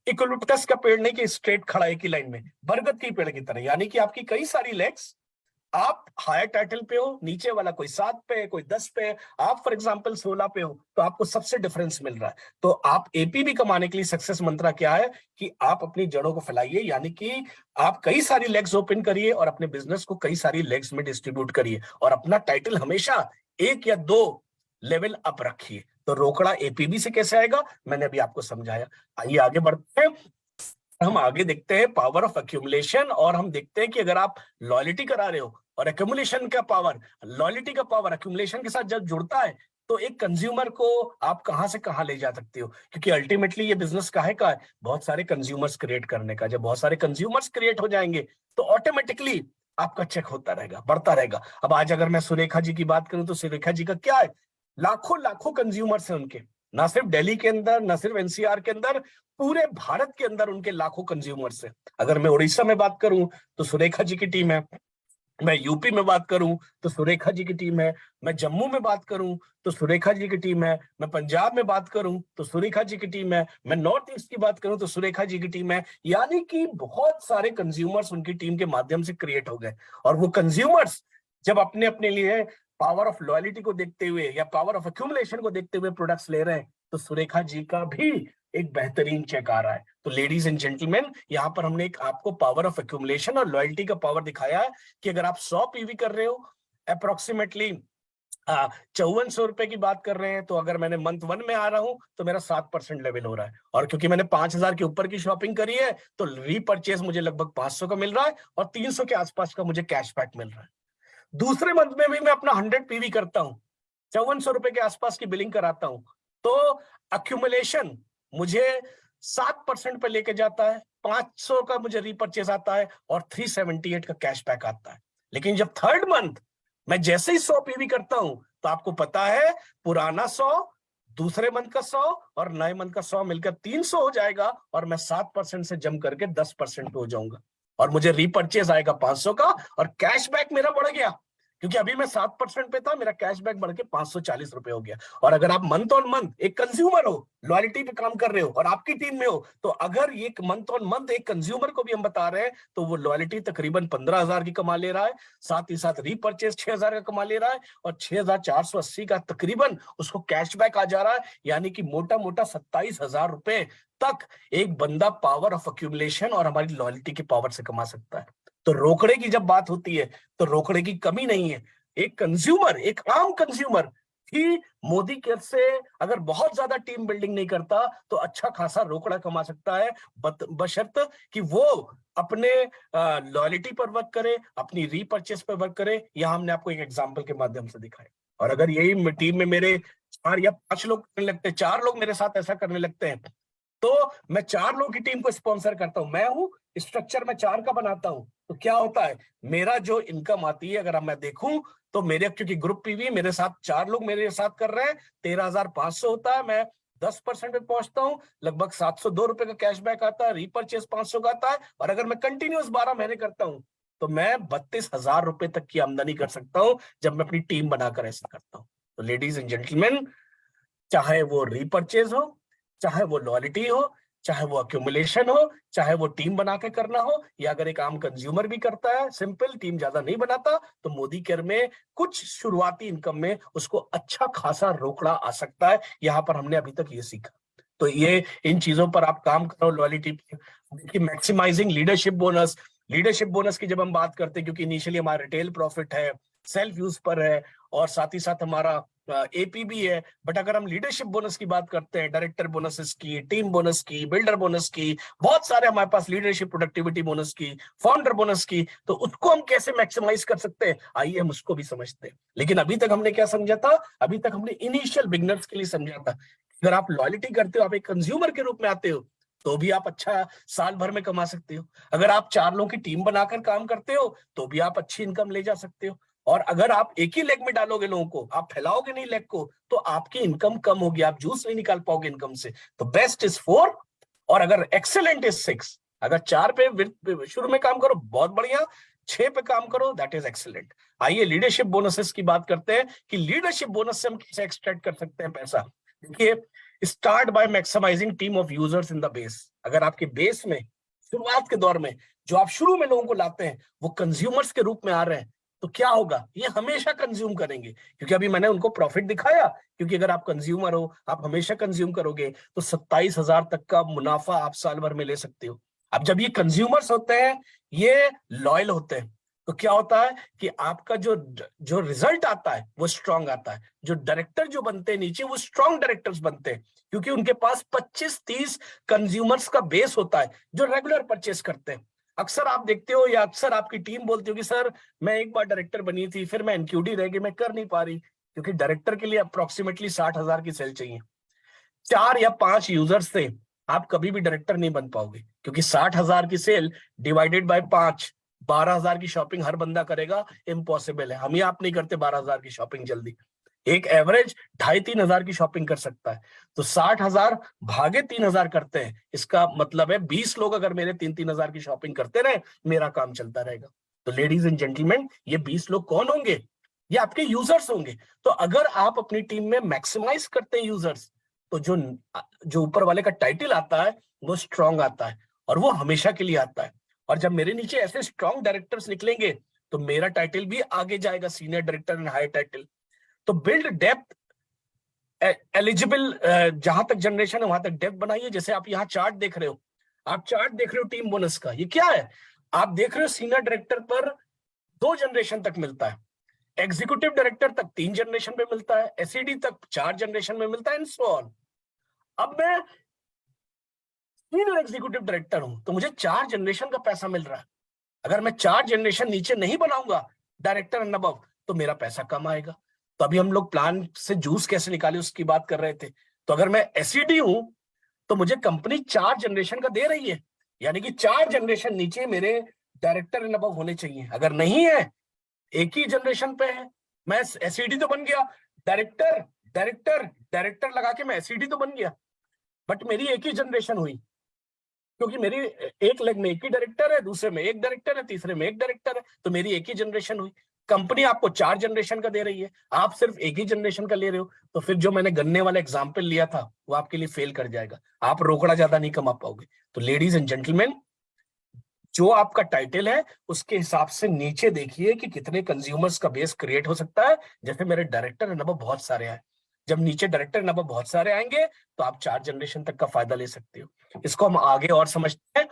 इक्विलिप्टस का पेड़ नहीं कि स्ट्रेट खड़ा एक ही लाइन में, बरगद के पेड़ की तरह, यानी कि आपकी कई सारी लेग्स, आप हायर टाइटल पे हो, नीचे वाला कोई 7 पे, कोई 10 पे, आप फॉर एग्जांपल 16 पे हो, तो आपको सबसे डिफरेंस मिल रहा है। तो आप एपीबी कमाने के लिए सक्सेस मंत्र क्या है कि आप अपनी जड़ों को फैलाइए, यानी कि आप कई सारी लेग्स ओपन करिए और अपने बिजनेस को कई सारी लेग्स में डिस्ट्रीब्यूट करिए, और अपना टाइटल हमेशा 1 या 2 लेवल अप रखिए। तो रोकड़ा एपीबी से कैसे आएगा, मैंने अभी आपको समझाया। आइए आगे बढ़ते हैं। हम आगे देखते हैं पावर ऑफ एक्यूमुलेशन, और हम देखते हैं कि अगर आप लॉयल्टी करा रहे हो और एक्यूमुलेशन का पावर, लॉयल्टी का पावर एक्यूमुलेशन के साथ जब जुड़ता है तो एक कंज्यूमर को आप कहां से कहां ले जा सकते हो, क्योंकि अल्टीमेटली ये बिजनेस काहे का है, बहुत सारे कंज्यूमर्स क्रिएट करने का। जब बहुत सारे कंज्यूमर्स क्रिएट हो जाएंगे तो ऑटोमेटिकली आपका चेक होता रहेगा, बढ़ता रहेगा। अब आज अगर मैं सुरेखा जी की बात करूं तो सुरेखा जी का क्या है, लाखों लाखों कंज्यूमर्स हैं उनके, ना सिर्फ दिल्ली के अंदर, ना सिर्फ एनसीआर के अंदर, पूरे भारत के अंदर उनके लाखों कंज्यूमर्स हैं। अगर मैं उड़ीसा में बात करूं तो सुरेखा जी की टीम है, मैं यूपी में बात करूं तो सुरेखा जी की टीम है, मैं जम्मू में बात करूं तो सुरेखा जी की टीम है, मैं पंजाब में बात करूं तो सुरेखा जी की टीम है, मैं नॉर्थ ईस्ट की बात करूं तो सुरेखा जी की टीम है। यानी कि बहुत सारे कंज्यूमर्स उनकी टीम के माध्यम से क्रिएट हो गए, और वो कंज्यूमर्स जब अपने अपने लिए पावर ऑफ लॉयल्टी को देखते हुए या पावर ऑफ एक्यूमुलेशन को देखते हुए प्रोडक्ट्स ले रहे हैं, तो सुरेखा जी का भी एक बेहतरीन चेक आ रहा है। तो लेडीज एंड जेंटलमैन, यहाँ पर हमने एक आपको पावर ऑफ एक्यूमुलेशन और लॉयल्टी का पावर दिखाया है कि अगर आप 100 पीवी कर रहे हो, अप्रोक्सीमेटली 5400 रुपए की बात कर रहे हैं, तो अगर मैंने मंथ 1 में आ रहा हूं तो मेरा 7% लेवल हो रहा है। और क्योंकि मैंने 5000 के ऊपर की शॉपिंग करी है, तो रीपर्चेज मुझे लगभग 500 का मिल रहा है और 300 के आसपास का मुझे कैशबैक मिल रहा है। दूसरे मंथ में भी मैं अपना 100 पीवी करता हूं, 5400 रुपए के आसपास की बिलिंग कराता हूं, तो अक्यूमुलेशन मुझे 7% पे लेके जाता है, 500 का मुझे रीपर्चेज आता है और 378 का कैशबैक आता है। लेकिन जब थर्ड मंथ मैं जैसे ही 100 पीवी करता हूं, तो आपको पता है पुराना 100, दूसरे मंथ का 100 और नए मंथ का 100 मिलकर 300 हो जाएगा और मैं 7% से जम करके 10% हो जाऊंगा और मुझे रीपर्चेज आएगा 500 का और कैशबैक मेरा बढ़ गया, क्योंकि अभी मैं 7% पे था, मेरा कैशबैक बढ़ के 540 रुपए हो गया। और अगर आप मंथ ऑन मंथ एक कंज्यूमर हो, लॉयल्टी पे काम कर रहे हो और आपकी टीम में हो, तो अगर ये मंथ ऑन मंथ एक कंज्यूमर को भी हम बता रहे हैं, तो वो लॉयल्टी तकरीबन 15,000 की कमा ले रहा है, साथ ही साथ रीपर्चेज 6,000 का कमा ले रहा है और 6,480 का तकरीबन उसको कैशबैक आ जा रहा है। यानी कि मोटा मोटा 27,000 रुपए तक एक बंदा पावर ऑफ अक्यूमुलेशन और हमारी लॉयल्टी की पावर से कमा सकता है। तो रोकड़े की जब बात होती है, तो रोकड़े की कमी नहीं है। एक कंज्यूमर, एक आम कंज्यूमर ही मोदी केयर से अगर बहुत ज्यादा टीम बिल्डिंग नहीं करता, तो अच्छा खासा रोकड़ा कमा सकता है, बशर्त कि वो अपने लॉयल्टी पर वर्क करे, अपनी रीपर्चेस पर वर्क करे। यहां हमने आपको एक एग्जांपल के माध्यम से दिखाया। और अगर यही टीम में मेरे 4 या 5 लोग करने लगते हैं, 4 लोग मेरे साथ ऐसा करने लगते हैं, तो मैं 4 लोगों की टीम को स्पॉन्सर करता हूं, मैं हूं स्ट्रक्चर में 4 का बनाता हूं, तो क्या होता है, मेरा जो इनकम आती है, अगर मैं देखूं तो मेरे, क्योंकि ग्रुप पीवी मेरे साथ 4 लोग मेरे साथ कर रहे हैं, 13,500 होता है, मैं 10% पे पहुंचता हूं, लगभग 702 रुपए का कैशबैक आता है, रीपर्चेज 500 का आता है। और अगर मैं कंटिन्यूअस 12 महीने करता हूं, तो मैं 32,000 रुपए तक की आमदनी कर सकता हूं, जब मैं अपनी टीम बनाकर ऐसा करता हूं। तो लेडीज एंड जेंटलमैन, चाहे वो रीपर्चेज हो, चाहे वो लॉयल्टी हो, चाहे वो अक्यूमुलेशन हो, चाहे वो टीम बना के करना हो, या अगर एक आम कंज्यूमर भी करता है, सिंपल टीम ज्यादा नहीं बनाता, तो मोदी केयर में कुछ शुरुआती इनकम में उसको अच्छा खासा रोकड़ा आ सकता है। यहां पर हमने अभी तक ये सीखा। तो ये इन चीजों पर आप काम करो, लॉयल्टी पर। देखिए, maximising leadership bonus, leadership bonus की जब हम बात करते हैं, क्योंकि इनिशियली हमारा रिटेल प्रॉफिट है, सेल्फ यूज पर है और साथ ही साथ हमारा एपी भी है, बट अगर हम लीडरशिप बोनस की बात करते हैं, डायरेक्टर बोनसेस की, टीम बोनस की, बिल्डर बोनस की, बहुत सारे हमारे पास लीडरशिप प्रोडक्टिविटी बोनस की, फाउंडर बोनस की, तो उसको हम कैसे मैक्सिमाइज कर सकते हैं, आइए हम उसको भी समझते हैं। लेकिन अभी तक हमने क्या समझा था, अभी तक हमने इनिशियल बिगनर्स के लिए समझा था। अगर आप लॉयल्टी करते हो, आप एक कंज्यूमर के रूप में आते हो, तो भी आप अच्छा साल भर में कमा सकते हो। अगर आप 4 लोगों की टीम बनाकर काम करते हो, तो भी आप अच्छी इनकम ले जा सकते हो। और अगर आप एक ही लेग में डालोगे लोगों को, आप फैलाओगे नहीं लेग को, तो आपकी इनकम कम होगी, आप जूस नहीं निकाल पाओगे इनकम से। तो बेस्ट इज 4 और अगर एक्सेलेंट इज 6। अगर 4 पे शुरू में काम करो, बहुत बढ़िया, 6 पे काम करो, दैट इज एक्सेलेंट। आइए लीडरशिप बोनसेस की बात करते हैं कि लीडरशिप बोनस से हम कैसे एक्सट्रैक्ट कर सकते हैं पैसा। देखिए, start by maximising team of users in the base. अगर आपके बेस में शुरुआत के दौर में जो आप शुरू में लोगों को लाते हैं, वो कंज्यूमर्स के रूप में आ रहे हैं, तो क्या होगा, ये हमेशा कंज्यूम करेंगे, क्योंकि अभी मैंने उनको प्रॉफिट दिखाया। क्योंकि अगर आप कंज्यूमर हो, आप हमेशा कंज्यूम करोगे, तो 27,000 तक का मुनाफा आप साल भर में ले सकते हो। अब जब ये कंज्यूमर्स होते हैं, ये लॉयल होते हैं, तो क्या होता है कि आपका जो जो रिजल्ट आता है वो स्ट्रांग आता है। जो डायरेक्टर जो बनते हैं नीचे, वो स्ट्रांग डायरेक्टर्स बनते हैं, क्योंकि उनके पास 25-30 कंज्यूमर्स का बेस होता है जो रेगुलर परचेस करते हैं। अक्सर आप देखते हो या अक्सर आपकी टीम बोलती हो कि सर, मैं एक बार डायरेक्टर बनी थी, फिर मैं एनक्यूडी रह गई, मैं कर नहीं पा रही, क्योंकि डायरेक्टर के लिए अप्रोक्सीमेटली 60,000 की सेल चाहिए। 4 या 5 यूजर्स से आप कभी भी डायरेक्टर नहीं बन पाओगे, क्योंकि 60,000 की सेल डिवाइडेड बाय 5, 12,000 की शॉपिंग हर बंदा करेगा, इम्पॉसिबल है। हम ही आप नहीं करते 12,000 की शॉपिंग जल्दी। एक एवरेज 2,500-3,000 की शॉपिंग कर सकता है, तो 60,000 भागे 3,000 करते हैं, इसका मतलब है 20 लोग अगर मेरे 3-3 हजार की शॉपिंग करते रहे, मेरा काम चलता रहेगा। तो लेडीज एंड जेंटलमैन, ये 20 लोग कौन होंगे, ये आपके यूजर्स होंगे। तो अगर आप अपनी टीम में मैक्सिमाइज करते हैं यूजर्स, तो जो जो ऊपर वाले का टाइटल आता है वो स्ट्रांग आता है, और वो हमेशा के लिए आता है। और जब मेरे नीचे ऐसे स्ट्रांग डायरेक्टर्स निकलेंगे, तो मेरा टाइटल भी आगे जाएगा, senior director and higher title. तो बिल्ड डेप्थ एलिजिबल, जहां तक जनरेशन है वहां तक डेप्थ बनाइए। जैसे आप यहाँ चार्ट देख रहे हो, आप चार्ट देख रहे हो टीम बोनस का, ये क्या है? आप देख रहे हो सीनियर डायरेक्टर पर 2 जनरेशन तक मिलता है, एग्जीक्यूटिव डायरेक्टर तक 3 जनरेशन में मिलता है, एसईडी तक 4 जनरेशन में मिलता है, एंड सो ऑन। अब मैं सीनियर एग्जीक्यूटिव डायरेक्टर हूं तो मुझे 4 जनरेशन का पैसा मिल रहा है। अगर मैं 4 जनरेशन नीचे नहीं बनाऊंगा डायरेक्टर एंड अबव, तो मेरा पैसा कम आएगा। तो अभी हम लोग प्लान से जूस कैसे निकाले उसकी बात कर रहे थे। तो अगर मैं एसईडी हूं तो मुझे कंपनी 4 जनरेशन का दे रही है, यानी कि 4 जनरेशन नीचे मेरे डायरेक्टर एंड अबव होने चाहिए। अगर नहीं है, एक ही जनरेशन पे है, मैं एसईडी तो बन गया, डायरेक्टर डायरेक्टर डायरेक्टर लगा के मैं एसईडी तो बन गया, बट मेरी एक ही जनरेशन हुई, क्योंकि मेरी एक लेग में एक ही डायरेक्टर है, दूसरे में एक डायरेक्टर है, तीसरे में एक डायरेक्टर है, तो मेरी एक ही जनरेशन हुई। कंपनी आपको 4 जनरेशन का दे रही है, आप सिर्फ एक ही जनरेशन का ले रहे हो, तो फिर जो मैंने गन्ने वाला एग्जाम्पल लिया था वो आपके लिए फेल कर जाएगा, आप रोकड़ा ज्यादा नहीं कमा पाओगे। तो लेडीज एंड जेंटलमैन, जो आपका टाइटल है उसके हिसाब से नीचे देखिए कि कितने कंज्यूमर्स का बेस क्रिएट हो सकता है। जैसे मेरे डायरेक्टर एंड अबव बहुत सारे आए, जब नीचे डायरेक्टर एंड अबव बहुत सारे आएंगे तो आप 4 जनरेशन तक का फायदा ले सकते हो। इसको हम आगे और समझते हैं,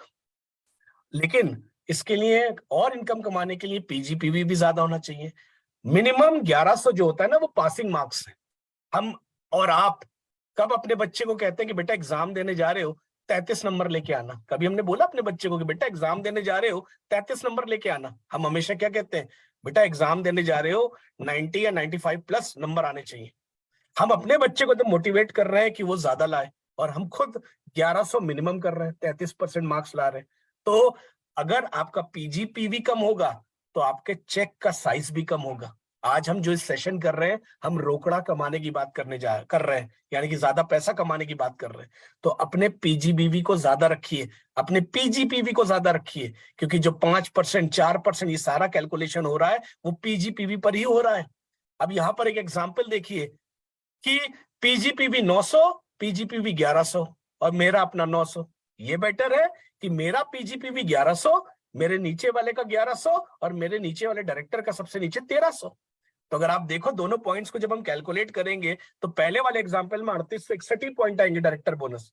लेकिन इसके लिए और इनकम कमाने के लिए पीजीपीवी भी ज्यादा होना चाहिए। मिनिमम 1100 जो होता है ना, वो पासिंग मार्क्स है। हम और आप कब अपने बच्चे को कहते हैं कि बेटा एग्जाम देने जा रहे हो 33 नंबर लेके आना? कभी हमने बोला अपने बच्चे को कि बेटा एग्जाम देने जा रहे हो 33 नंबर लेके आना? हम हमेशा क्या कहते हैं, बेटा एग्जाम देने जा रहे हो 90 या 95 प्लस नंबर आने चाहिए। हम अपने बच्चे को तो मोटिवेट कर रहे हैं कि वो ज्यादा लाए, और हम खुद 1100 मिनिमम कर रहे हैं, 33% मार्क्स ला रहे हैं। तो अगर आपका पीजीपीवी कम होगा तो आपके चेक का साइज भी कम होगा। आज हम जो इस सेशन कर रहे हैं, हम रोकड़ा कमाने की बात कर रहे हैं, यानी कि ज्यादा पैसा कमाने की बात कर रहे हैं। तो अपने पीजीबीवी को ज्यादा रखिए, अपने पीजीपीवी को ज्यादा रखिए, क्योंकि जो 5% 4% ये सारा कैलकुलेशन हो रहा है वो पीजीपीवी पर ही हो रहा है। अब यहाँ पर एक एग्जाम्पल देखिए कि पीजीपीवी 900, पीजीपीवी 1100 और मेरा अपना 900। ये बेटर है कि मेरा पीजीपीवी 1100, मेरे नीचे वाले का 1100 और मेरे नीचे वाले डायरेक्टर का सबसे नीचे 1300। तो अगर आप देखो दोनों पॉइंट्स को जब हम कैलकुलेट करेंगे तो पहले वाले एग्जाम्पल में 3861 पॉइंट आएंगे डायरेक्टर बोनस,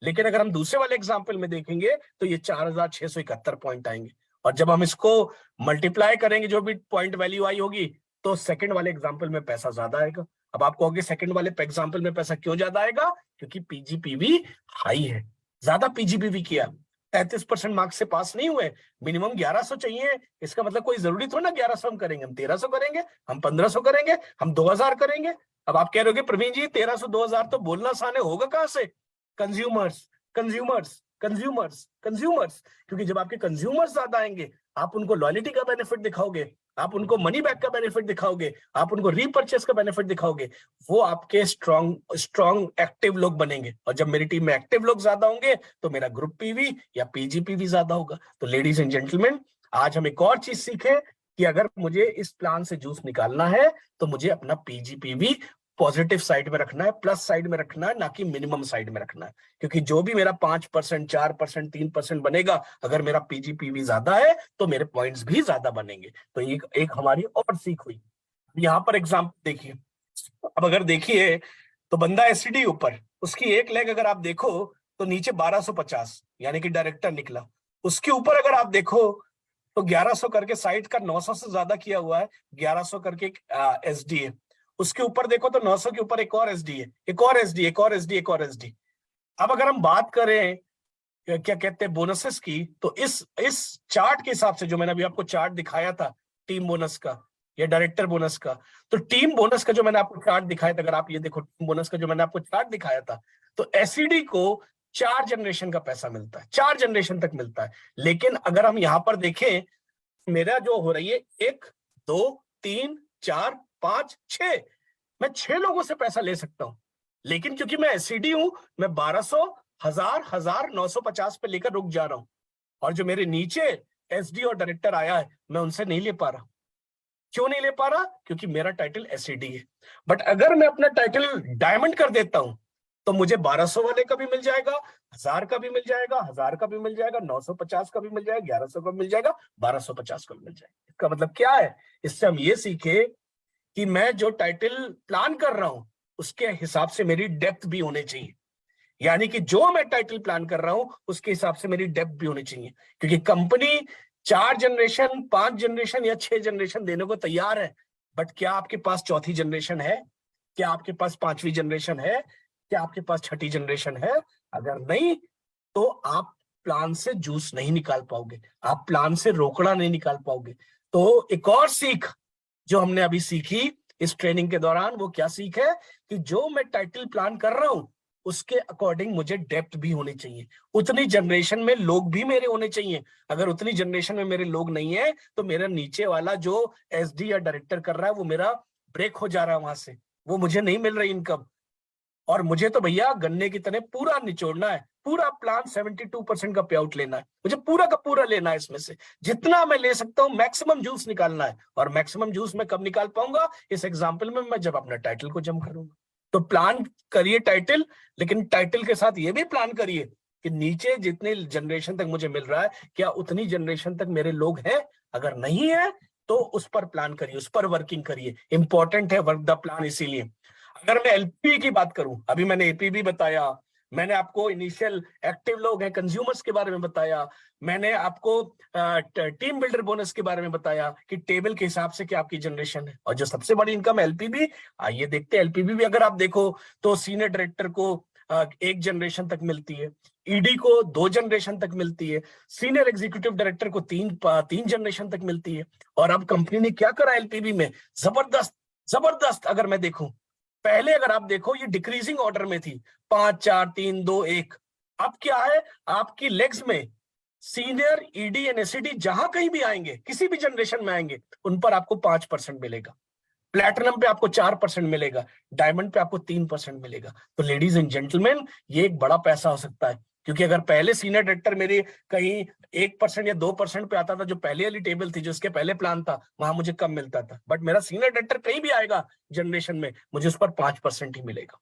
लेकिन अगर हम दूसरे वाले एग्जाम्पल में देखेंगे तो ये 4671 पॉइंट आएंगे। और जब हम इसको मल्टीप्लाई करेंगे, जो भी पॉइंट वैल्यू आई होगी, तो सेकंड वाले एग्जाम्पल में पैसा ज्यादा आएगा। अब आप कहोगे सेकंड वाले एग्जाम्पल में पैसा क्यों ज्यादा आएगा? क्योंकि पीजीपीवी हाई है, ज्यादा पीजीपीवी किया, 33% मार्क्स से पास नहीं हुए, मिनिमम 1100 चाहिए। इसका मतलब कोई जरूरी थोड़ा ना 1100 हम करेंगे, हम 1300 करेंगे, हम 1500 करेंगे, हम 2000 करेंगे। अब आप कह रहे हो प्रवीण जी 1300 2000 तो बोलना आसान है, होगा कहां से? कंज्यूमर्स कंज्यूमर्स कंज्यूमर्स कंज्यूमर्स, क्योंकि जब आपके कंज्यूमर्स ज्यादा आएंगे, आप उनको लॉयल्टी का बेनिफिट दिखाओगे, आप उनको मनी बैक का बेनिफिट दिखाओगे, आप उनको रीपर्चेस का बेनिफिट दिखाओगे, वो आपके स्ट्रॉन्ग एक्टिव लोग बनेंगे। और जब मेरी टीम में एक्टिव लोग ज्यादा होंगे तो मेरा ग्रुप पीवी या पीजीपीवी ज्यादा होगा। तो लेडीज एंड जेंटलमैन, आज हम एक और चीज सीखे कि अगर मुझे इस प्लान से जूस निकालना है तो मुझे अपना पीजीपीवी पॉजिटिव साइड में रखना है, प्लस साइड में रखना है, ना कि मिनिमम साइड में रखना है। क्योंकि जो भी मेरा 5%, 4%, 3% बनेगा, अगर मेरा पीजीपीवी ज्यादा है तो मेरे पॉइंट्स भी ज्यादा बनेंगे। तो एक हमारी और सीख हुई। यहाँ पर एग्जाम्पल देखिए, अब अगर देखिए तो बंदा एसडी ऊपर, उसकी एक लेग अगर आप देखो तो नीचे 1250 यानी कि डायरेक्टर निकला। उसके ऊपर अगर आप देखो तो 1100 करके साइड का 900 से ज्यादा किया हुआ है, 1100 करके एसडी है। उसके ऊपर देखो तो 900 के ऊपर एक और एसडी है, एक और एसडी, एक और एसडी, एक और एसडी। अब अगर हम बात करें क्या कहते हैं बोनसेस की, तो इस चार्ट के हिसाब से जो मैंने अभी आपको चार्ट दिखाया था टीम बोनस का या डायरेक्टर बोनस का, तो टीम बोनस का जो मैंने आपको चार्ट दिखाया था, अगर आप ये देखो टीम बोनस का जो मैंने आपको चार्ट दिखाया था, तो एसईडी को 4 जनरेशन का पैसा मिलता है, 4 जनरेशन तक मिलता है। लेकिन अगर हम यहां पर देखें, मेरा जो हो रही है 1 2 3 4 5 6, मैं 6 लोगों से पैसा ले सकता हूं। लेकिन क्योंकि मैं एसईडी हूं, मैं 1200 1000 1950 पे लेकर रुक जा रहा हूं, और जो मेरे नीचे एसडी और डायरेक्टर आया है मैं उनसे नहीं ले पा रहा। क्यों नहीं ले पा रहा? क्योंकि मेरा टाइटल एसईडी है। बट अगर मैं अपना टाइटल डायमंड कर देता हूं तो मुझे 1200 वाले का भी मिल जाएगा, 1000 का भी मिल जाएगा, 1000 का भी मिल जाएगा, 950 का भी मिल जाएगा, 1100 का भी मिल जाएगा, 1250 का भी मिल जाएगा। इसका मतलब क्या है? इससे हम ये सीखे कि मैं जो टाइटल प्लान कर रहा हूं उसके हिसाब से मेरी डेप्थ भी होनी चाहिए। यानी कि जो मैं टाइटल प्लान कर रहा हूं उसके हिसाब से मेरी डेप्थ भी होनी चाहिए, क्योंकि कंपनी 4 जनरेशन, 5 जनरेशन या 6 जनरेशन देने को तैयार है, बट क्या आपके पास चौथी जनरेशन है? क्या आपके पास 5वीं जनरेशन है? क्या आपके पास 6ठी जनरेशन है? अगर नहीं तो आप प्लान से जूस नहीं निकाल पाओगे, आप प्लान से रोकड़ा नहीं निकाल पाओगे। तो एक और सीख जो हमने अभी सीखी इस ट्रेनिंग के दौरान, वो क्या सीख है कि जो मैं टाइटल प्लान कर रहा हूं उसके अकॉर्डिंग मुझे डेप्थ भी होनी चाहिए, उतनी जनरेशन में लोग भी मेरे होने चाहिए। अगर उतनी जनरेशन में मेरे लोग नहीं है तो मेरा नीचे वाला जो एसडी या डायरेक्टर कर रहा है वो मेरा ब्रेक हो जा रहा है, वहां से वो मुझे नहीं मिल रही इनकम। और मुझे तो भैया गन्ने की तरह पूरा निचोड़ना है, पूरा प्लान 72% का पे आउट लेना है, मुझे पूरा का पूरा लेना है, इसमें से जितना मैं ले सकता हूं मैक्सिमम जूस निकालना है। और मैक्सिमम जूस मैं कब निकाल पाऊंगा? इस एग्जाम्पल में मैं जब अपना टाइटल को जम करूंगा। तो प्लान करिए टाइटल, लेकिन टाइटल के साथ ये भी प्लान करिए कि नीचे जितने जनरेशन तक मुझे मिल रहा है क्या उतनी जनरेशन तक मेरे लोग हैं? अगर नहीं है तो उस पर प्लान करिए, उस पर वर्किंग करिए। इंपॉर्टेंट है वर्क द प्लान। इसीलिए अगर मैं एलपी की बात करूं, अभी मैंने एपीबी बताया, मैंने आपको इनिशियल एक्टिव लोग हैं कंज्यूमर्स के बारे में बताया, मैंने आपको टीम बिल्डर बोनस के बारे में बताया कि टेबल के हिसाब से क्या आपकी जनरेशन है। और जो सबसे बड़ी इनकम एलपीबी, आइए देखते हैं। एलपीबी भी अगर आप देखो तो सीनियर डायरेक्टर को 1 जनरेशन तक मिलती है, ईडी को 2 जनरेशन तक मिलती है, सीनियर एग्जीक्यूटिव डायरेक्टर को 3 जनरेशन तक मिलती है। और अब कंपनी ने क्या करा एलपीबी में, जबरदस्त जबरदस्त। अगर मैं देखूं, पहले अगर आप देखो ये डिक्रीजिंग ऑर्डर में थी, 5 4 3 2 1। अब क्या है, आपकी लेग्स में सीनियर ईडी एंड एसईडी जहां कहीं भी आएंगे, किसी भी जनरेशन में आएंगे, उन पर आपको 5% मिलेगा, प्लैटिनम पे आपको 4% मिलेगा, डायमंड पे आपको 3% मिलेगा। तो लेडीज एंड जेंटलमैन, ये एक बड़ा पैसा हो सकता है, क्योंकि अगर पहले सीनियर डायरेक्टर मेरे कहीं 1% या 2% पे आता था, जो पहले वाली टेबल थी, जो उसके पहले प्लान था, वहां मुझे कम मिलता था, बट मेरा सीनियर डायरेक्टर कहीं भी आएगा जनरेशन में, मुझे उस पर 5% ही मिलेगा।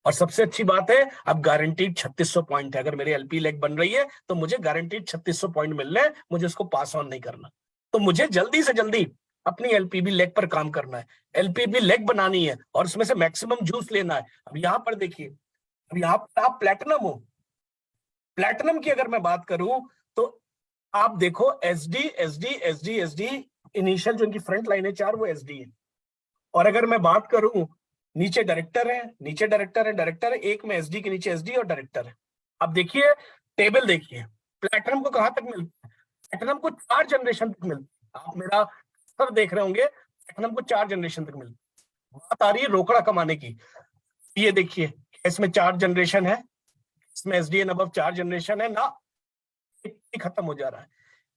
और सबसे अच्छी बात है, अब गारंटीड 3600 पॉइंट है। अगर मेरी एलपी लेग बन रही है तो मुझे गारंटीड 3600 पॉइंट मिल रहे हैं, मुझे उसको पास ऑन नहीं करना। तो मुझे जल्दी से जल्दी अपनी एलपीबी लेग पर काम करना है, एलपीबी लेग बनानी है और उसमें से मैक्सिमम जूस लेना है। अब यहां पर देखिए, अब यहां पर आप प्लैटिनम हो, प्लैटिनम की अगर मैं बात करूं तो आप देखो SD SD SD SD, initial जो इनकी फ्रंट लाइन है 4, वो एसडी है। और अगर मैं बात करूं, नीचे डायरेक्टर है, नीचे डायरेक्टर है, डायरेक्टर है, एक में एसडी के नीचे एसडी और डायरेक्टर है। अब देखिए टेबल देखिए, प्लैटिनम को कहां तक मिलता है? प्लैटिनम को 4 जनरेशन तक मिलता है। आप मेरा सब देख रहे होंगे, प्लैटिनम को 4 जनरेशन तक मिलता है। बात आ रही है रोकड़ा कमाने की। ये देखिए, इसमें 4 जनरेशन है, इसमें एसडीएन अब 4 जनरेशन है ना, एक ही खत्म हो जा रहा है।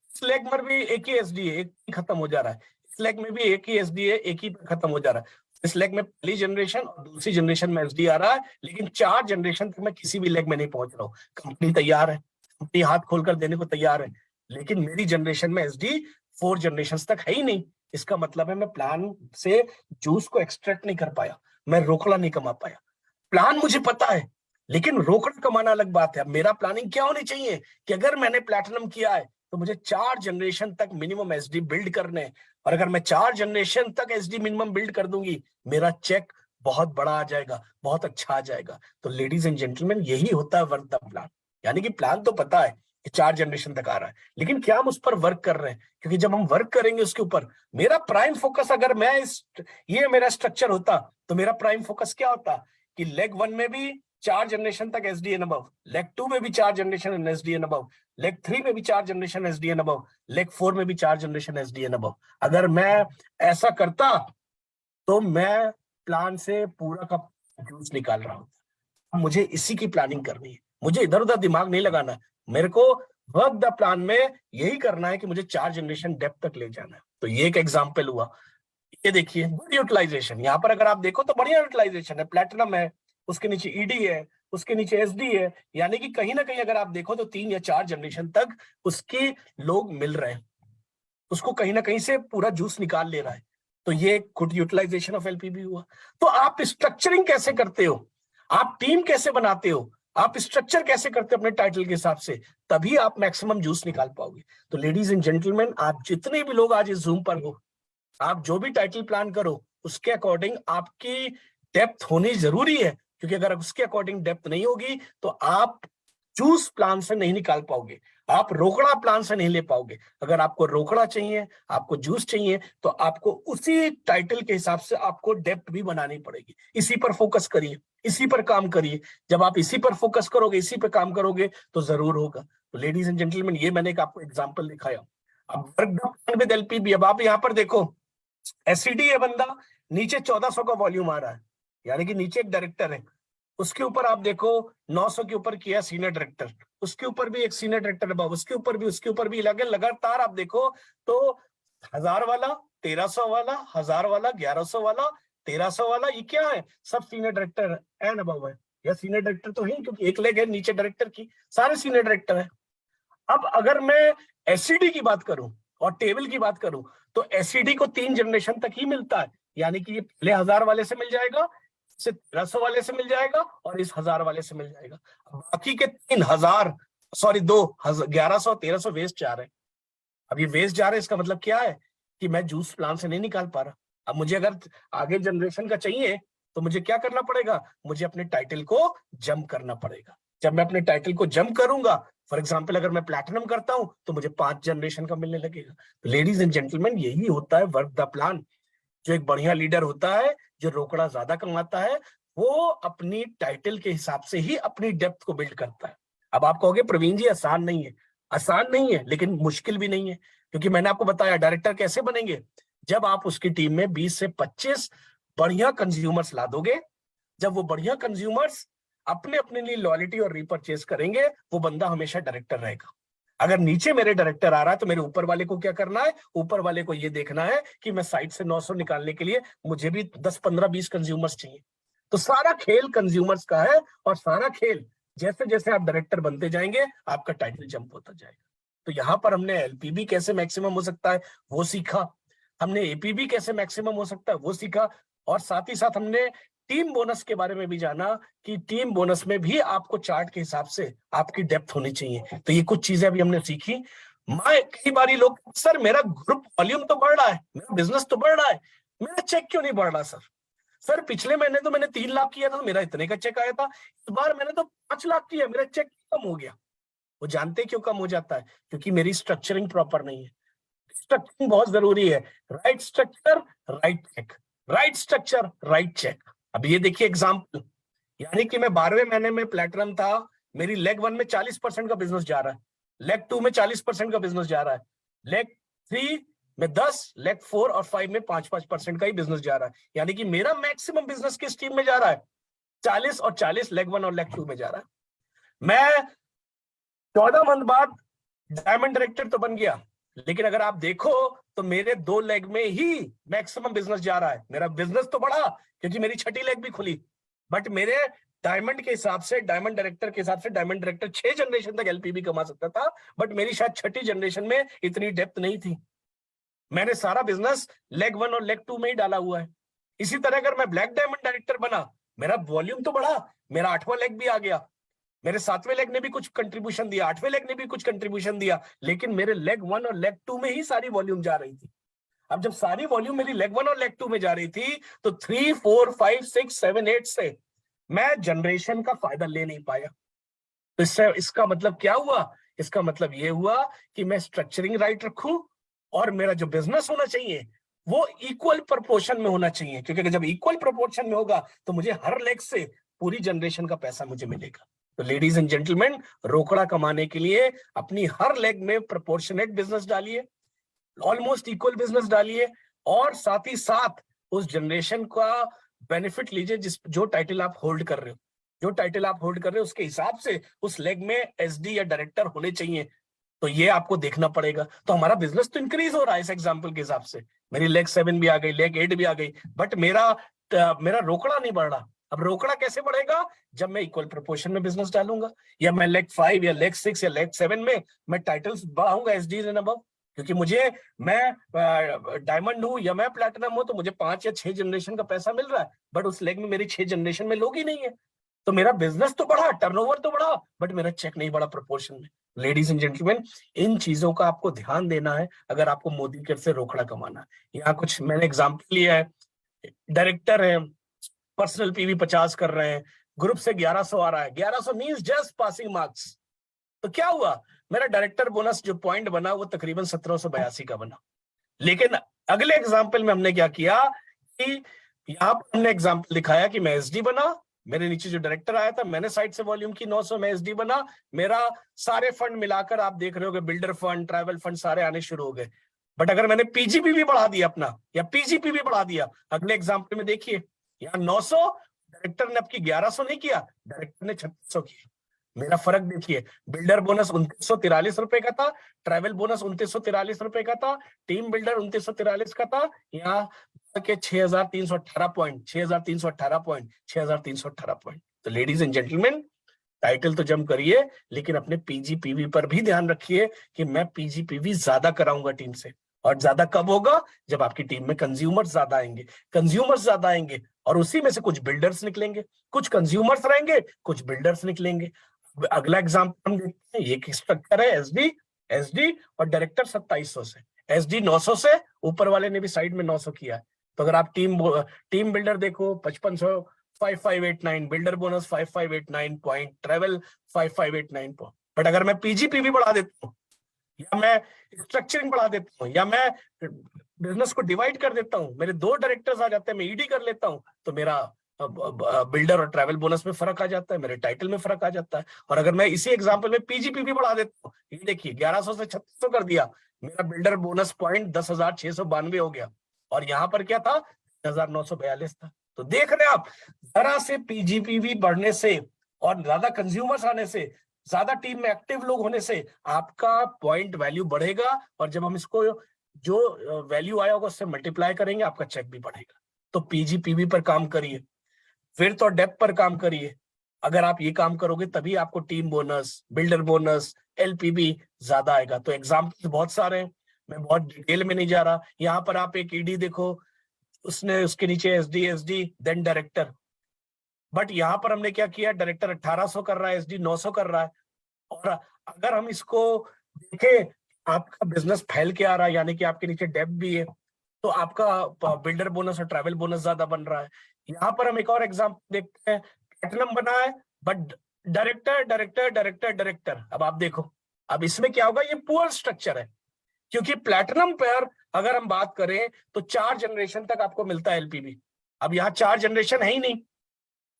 इस लेग में भी एक ही एसडी है, एक ही खत्म हो जा रहा है। इस लेग में भी एक ही एसडी है, एक ही खत्म हो जा रहा है। इस लेग में पहली जनरेशन और दूसरी जनरेशन में एसडी आ रहा है, लेकिन 4 जनरेशन तक मैं किसी भी लेग में नहीं पहुंच रहा हूँ। कंपनी तैयार है, कंपनी हाथ खोलकर देने को तैयार है, लेकिन मेरी जनरेशन में एसडी 4 जनरेशन तक है ही नहीं। इसका मतलब है मैं प्लान से जूस को एक्सट्रैक्ट नहीं कर पाया, मैं रोकड़ा नहीं कमा पाया। प्लान मुझे पता है, लेकिन रोकड़ा कमाना अलग बात है। अब मेरा प्लानिंग क्या होनी चाहिए कि अगर मैंने प्लैटिनम किया है तो मुझे 4 जनरेशन तक मिनिमम एसडी बिल्ड करने हैं। और अगर मैं 4 जनरेशन तक एसडी मिनिमम बिल्ड कर दूंगी, मेरा चेक बहुत बड़ा आ जाएगा, बहुत अच्छा आ जाएगा। तो लेडीज एंड जेंटलमैन, यही होता है वर्क द प्लान। यानी कि प्लान तो पता है कि 4 जनरेशन तक आ रहा है, लेकिन क्या हम उस पर वर्क कर रहे हैं? क्योंकि जब हम वर्क करेंगे उसके ऊपर, मेरा प्राइम फोकस, अगर मैं ये मेरा स्ट्रक्चर होता तो मेरा प्राइम फोकस क्या होता कि लेग 1 में भी 4 जनरेशन तक एसडीएन अबव, लेग 2 में भी 4 जनरेशन एसडीएन अबव, लेग 3 में भी 4 जनरेशन एसडीएन अबव, लेग 4 में भी 4 जनरेशन एसडीएन अबव। अगर मैं ऐसा करता तो मैं प्लान से पूरा का जूस निकाल रहा हूं। मुझे इसी की प्लानिंग करनी है, मुझे इधर उधर दिमाग नहीं लगाना है। मेरे को वर्क द प्लान में यही करना है कि मुझे 4 जनरेशन डेप्थ तक ले जाना है। तो ये एक एग्जाम्पल हुआ। ये देखिए गुड यूटिलाइजेशन, यहाँ पर अगर आप देखो तो बढ़िया यूटिलाइजेशन है। प्लैटिनम है, उसके नीचे ईडी है, उसके नीचे एसडी है, यानी कि कहीं ना कहीं अगर आप देखो तो 3 या 4 जनरेशन तक उसके लोग मिल रहे हैं, उसको कहीं ना कहीं से पूरा जूस निकाल ले रहा है। तो ये गुड यूटिलाइजेशन ऑफ एलपीबी हुआ। तो आप स्ट्रक्चरिंग कैसे करते हो? आप टीम कैसे बनाते हो, आप स्ट्रक्चर कैसे करते हो अपने टाइटल के हिसाब से, तभी आप मैक्सिमम जूस निकाल पाओगे। तो लेडीज एंड जेंटलमैन, आप जितने भी लोग आज इस जूम पर हो, आप जो भी टाइटल प्लान करो उसके अकॉर्डिंग आपकी डेप्थ होनी जरूरी है, क्योंकि अगर उसके अकॉर्डिंग डेप्थ नहीं होगी तो आप जूस प्लान से नहीं निकाल पाओगे, आप रोकड़ा प्लान से नहीं ले पाओगे। अगर आपको रोकड़ा चाहिए, आपको जूस चाहिए, तो आपको उसी टाइटल के हिसाब से आपको डेप्थ भी बनानी पड़ेगी। इसी पर फोकस करिए, इसी पर काम करिए। जब आप इसी पर फोकस करोगे, इसी पर काम करोगे, तो जरूर होगा। तो लेडीज एंड जेंटलमैन, ये मैंने एक आपको एग्जाम्पल दिखाया। अब वर्क विद एलपीबी, अब आप यहाँ पर देखो, एससीडी है बंदा, नीचे 1400 का वॉल्यूम आ रहा है, यानी कि नीचे एक डायरेक्टर है, उसके ऊपर आप देखो 900 के ऊपर किया सीनियर डायरेक्टर, उसके ऊपर भी एक सीनियर डायरेक्टर है, उसके ऊपर भी, उसके ऊपर भी लगे, लगातार आप देखो तो 1000 वाला, 1300 वाला, 1000 वाला, 1100 वाला, 1300 वाला, ये क्या है, सब सीनियर डायरेक्टर एंड अबव है। या सीनियर डायरेक्टर तो है, क्योंकि एक लेग है नीचे डायरेक्टर की, सारे सीनियर डायरेक्टर है। अब अगर मैं एससीडी की बात करूं और टेबल की बात करूं, तो एससीडी को 3 जनरेशन तक ही मिलता है, यानी कि ये पहले 1000 वाले से मिल जाएगा, से 1300 वाले से मिल जाएगा, और इस 1000 वाले से मिल जाएगा। बाकी के 3000, सॉरी 1100 1300 वेस्ट जा रहे हैं। अब ये वेस्ट जा रहे हैं, इसका मतलब क्या है कि मैं जूस प्लान से नहीं निकाल पा रहा। अब मुझे अगर आगे जनरेशन का चाहिए, तो मुझे क्या करना पड़ेगा, मुझे अपने टाइटल को जंप करना पड़ेगा। जब मैं अपने टाइटल को जंप करूंगा, फॉर एग्जाम्पल अगर मैं प्लैटिनम करता हूं, तो मुझे 5 जनरेशन का मिलने लगेगा। तो लेडीज एंड जेंटलमैन, यही होता है वर्क द प्लान। जो एक बढ़िया लीडर होता है, जो रोकड़ा ज्यादा कमाता है, वो अपनी टाइटल के हिसाब से ही अपनी डेप्थ को बिल्ड करता है। अब आप कहोगे प्रवीण जी आसान नहीं है, आसान नहीं है, लेकिन मुश्किल भी नहीं है, क्योंकि मैंने आपको बताया डायरेक्टर कैसे बनेंगे। जब आप उसकी टीम में 20 से 25 बढ़िया कंज्यूमर्स ला दोगे, जब वो बढ़िया कंज्यूमर्स अपने अपने लिए लॉयल्टी और रीपरचेज करेंगे, वो बंदा हमेशा डायरेक्टर रहेगा। अगर नीचे मेरे डायरेक्टर आ रहा है, तो मेरे ऊपर वाले को क्या करना है, ऊपर वाले को ये देखना है कि मैं साइड से 900 निकालने के लिए मुझे भी 10 15 20 कंज्यूमर्स चाहिए। तो सारा खेल कंज्यूमर्स का है, और सारा खेल जैसे जैसे आप डायरेक्टर बनते जाएंगे, आपका टाइटल जंप होता जाएगा। तो यहाँ पर हमने एलपीबी कैसे मैक्सिमम हो सकता है वो सीखा, हमने एपीबी कैसे मैक्सिमम हो सकता है वो सीखा, और साथ ही साथ हमने टीम बोनस के बारे में भी जाना कि टीम बोनस में भी आपको चार्ट के हिसाब से आपकी डेप्थ होनी चाहिए। तो ये कुछ चीजें अभी हमने सीखी। मैं कई बार लोग, सर मेरा ग्रुप वॉल्यूम तो बढ़ रहा है, मेरा बिजनेस तो बढ़ रहा है, मेरा चेक क्यों नहीं बढ़ रहा सर? सर पिछले महीने तो मैंने 3 लाख किया था, तो मेरा इतने का चेक आया था, इस बार मैंने तो 5 लाख किया, मेरा चेक कम हो गया। वो जानते क्यों कम हो जाता है? क्योंकि मेरी स्ट्रक्चरिंग प्रॉपर नहीं है। स्ट्रक्चरिंग बहुत जरूरी है। Right structure, right check, right structure, right check. अब ये देखिए एग्जांपल, यानी कि मैं 12वें महीने में प्लैटिनम था, मेरी लेग 1 में 40% का बिजनेस जा रहा है, लेग 2 में 40% का बिजनेस जा रहा है, लेग 3 में 10, लेग 4 और 5 में 5% का ही बिजनेस जा रहा है। यानी कि मेरा मैक्सिमम बिजनेस किस टीम में जा रहा है? 40 और 40 लेग 1 और लेग 2 में जा रहा है। मैं 14 मंथ बाद डायमंड डायरेक्टर तो बन गया, लेकिन अगर आप देखो तो मेरे 2 लेग में ही मैक्सिमम बिजनेस जा रहा है। मेरा बिजनेस तो बढ़ा क्योंकि मेरी छठी लेग भी खुली, बट मेरे डायमंड के हिसाब से, डायमंड डायरेक्टर के हिसाब से, डायमंड डायरेक्टर 6 जनरेशन तक एलपीबी कमा सकता था, बट मेरी शायद छठी जनरेशन में इतनी डेप्थ नहीं थी। मैंने सारा बिजनेस लेग 1 और लेग 2 में ही डाला हुआ है। इसी तरह अगर मैं ब्लैक डायमंड डायरेक्टर बना, मेरा वॉल्यूम तो बढ़ा, मेरा 8वां लेग भी आ गया, मेरे 7वें लेग ने भी कुछ कंट्रीब्यूशन दिया, 8वें लेग ने भी कुछ कंट्रीब्यूशन दिया, लेकिन मेरे लेग 1 और लेग 2 में ही सारी वॉल्यूम जा रही थी। अब जब सारी वॉल्यूम मेरी लेग 1 और लेग 2 में जा रही थी, तो 3 4 5 6 7 8 से मैं जनरेशन का फायदा ले नहीं पाया। तो इससे इसका मतलब क्या हुआ? इसका मतलब ये हुआ कि मैं स्ट्रक्चरिंग राइट रखूं, और मेरा जो बिजनेस होना चाहिए वो इक्वल प्रोपोर्शन में होना चाहिए, क्योंकि जब इक्वल प्रोपोर्शन में होगा तो मुझे हर लेग से पूरी जनरेशन का पैसा मुझे मिलेगा। तो लेडीज एंड जेंटलमैन, रोकड़ा कमाने के लिए अपनी हर लेग में प्रोपोर्शनेट बिजनेस डालिए, ऑलमोस्ट इक्वल बिजनेस डालिए, और साथ ही साथ उस जनरेशन का बेनिफिट लीजिए जो टाइटल आप होल्ड कर रहे हो। जो टाइटल आप होल्ड कर रहे हो उसके हिसाब से उस लेग में एसडी या डायरेक्टर होने चाहिए। तो ये आपको देखना पड़ेगा। तो हमारा बिजनेस तो इंक्रीज हो रहा है इस एग्जांपल के हिसाब से, मेरी लेग 7 भी आ गई, लेग 8 भी आ गई, बट मेरा रोकड़ा नहीं बढ़ रहा। अब रोकड़ा कैसे बढ़ेगा? जब मैं इक्वल प्रोपोर्शन में बिजनेस डालूंगा, या मैं लेग 5 या लेग 6 या लेग 7 में मैं टाइटल्स बढ़ाऊंगा एसडी एंड अबव, क्योंकि मैं डायमंड हूं या मैं प्लैटिनम हूं, तो मुझे 5 या 6 जनरेशन का पैसा मिल रहा है, बट उस लेग में मेरी 6 जनरेशन में लोग ही नहीं है। तो मेरा बिजनेस तो बढ़ा, टर्नओवर तो बढ़ा, बट मेरा चेक नहीं बढ़ा प्रोपोर्शन में। लेडीज एंड जेंटलमैन, इन चीजों का आपको ध्यान देना है अगर आपको मोदी केयर से रोकड़ा कमाना है। यहाँ कुछ मैंने एग्जाम्पल लिया है। डायरेक्टर है, पर्सनल पीवी 50 कर रहे हैं, ग्रुप से 1100 आ रहा है, 1100 मींस जस्ट पासिंग मार्क्स। तो क्या हुआ, मेरा डायरेक्टर बोनस जो पॉइंट बना वो तकरीबन 1782 का बना। लेकिन अगले एग्जाम्पल में हमने क्या किया कि यहाँ पर हमने एग्जाम्पल दिखाया कि मैं एसडी बना, मेरे नीचे जो डायरेक्टर आया था मैंने साइड से वॉल्यूम की 900, मैं एसडी बना, मेरा सारे फंड मिलाकर आप देख रहे हो, बिल्डर फंड, ट्रैवल फंड सारे आने शुरू हो गए। बट अगर मैंने पीजीपी भी बढ़ा दिया अपना, या पीजीपी भी बढ़ा दिया, अगले एग्जाम्पल में देखिए यहाँ 900, डायरेक्टर ने आपकी 1100 नहीं किया, डायरेक्टर ने 3600 किया। मेरा फर्क देखिए, बिल्डर बोनस 2943 रुपए का था, ट्रैवल बोनस 2943 रुपए का था, टीम बिल्डर 2943 का था, यहाँ के 6318 पॉइंट, 6318 पॉइंट, 6318 पॉइंट। तो लेडीज एंड जेंटलमैन, टाइटल तो जम करिए, लेकिन अपने पीजीपीवी पर भी ध्यान रखिए कि मैं पीजीपीवी ज्यादा कराऊंगा टीम से। और ज्यादा कब होगा, जब आपकी टीम में कंज्यूमर्स ज्यादा आएंगे। कंज्यूमर्स ज्यादा आएंगे और उसी में से कुछ बिल्डर्स निकलेंगे, कुछ कंज्यूमर्स रहेंगे, कुछ बिल्डर्स निकलेंगे। अगला एग्जाम्पल हम देखते हैं, ये स्ट्रक्चर है एसडी, एसडी और डायरेक्टर 2700 से, एसडी 900 से, ऊपर वाले ने भी साइड में 900 किया है। तो अगर आप टीम बिल्डर देखो 5500, 5589, builder bonus 5589 point, travel 5589 point. But अगर मैं पीजीपीवी बढ़ा देता हूँ, या मैं स्ट्रक्चरिंग बढ़ा देता हूँ, या मैं बिजनेस को डिवाइड कर देता हूँ, मेरे 2 डायरेक्टर्स आ जाते हैं, मैं ईडी कर लेता हूँ, तो मेरा बिल्डर और ट्रैवल बोनस में फर्क आ जाता है, मेरे टाइटल में फर्क आ जाता है। और अगर मैं इसी एग्जांपल में पीजीपीवी बढ़ा देता हूँ, ये देखिए 1100 से 3600 कर दिया, मेरा बिल्डर बोनस पॉइंट 10,692 हो गया, और यहाँ पर क्या था, 1942 था। तो देख रहे हैं आप, जरा से पीजीपीवी बढ़ने से और ज्यादा कंज्यूमर्स आने से, ज्यादा टीम में एक्टिव लोग होने से आपका पॉइंट वैल्यू बढ़ेगा, और जब हम इसको जो वैल्यू आया होगा उससे मल्टीप्लाई करेंगे, आपका चेक भी बढ़ेगा। तो पीजीपीवी पर काम करिए, फिर तो डेप्थ पर काम करिए। अगर आप ये काम करोगे तभी आपको टीम बोनस, बिल्डर बोनस, एलपीबी ज्यादा आएगा। तो एग्जाम्पल्स बहुत सारे हैं, मैं बहुत डिटेल में नहीं जा रहा। यहाँ पर आप एक ईडी देखो, उसने उसके नीचे SD, SD then director. But यहाँ पर हमने क्या किया, डायरेक्टर 1800 कर रहा है, एसडी 900 कर रहा है। और अगर हम इसको देखें, आपका बिजनेस फैल के आ रहा है, यानी कि आपके नीचे डेप्थ भी है, तो आपका बिल्डर बोनस और ट्रैवल बोनस ज्यादा बन रहा है। यहाँ पर हम एक और एग्जांपल देखते हैं, प्लैटिनम बना है but director director director director. अब आप देखो, अब इसमें क्या होगा, ये पुअर स्ट्रक्चर है, क्योंकि प्लैटिनम पर अगर हम बात करें तो 4 जनरेशन तक आपको मिलता है एलपीबी। अब यहाँ 4 जनरेशन है ही नहीं।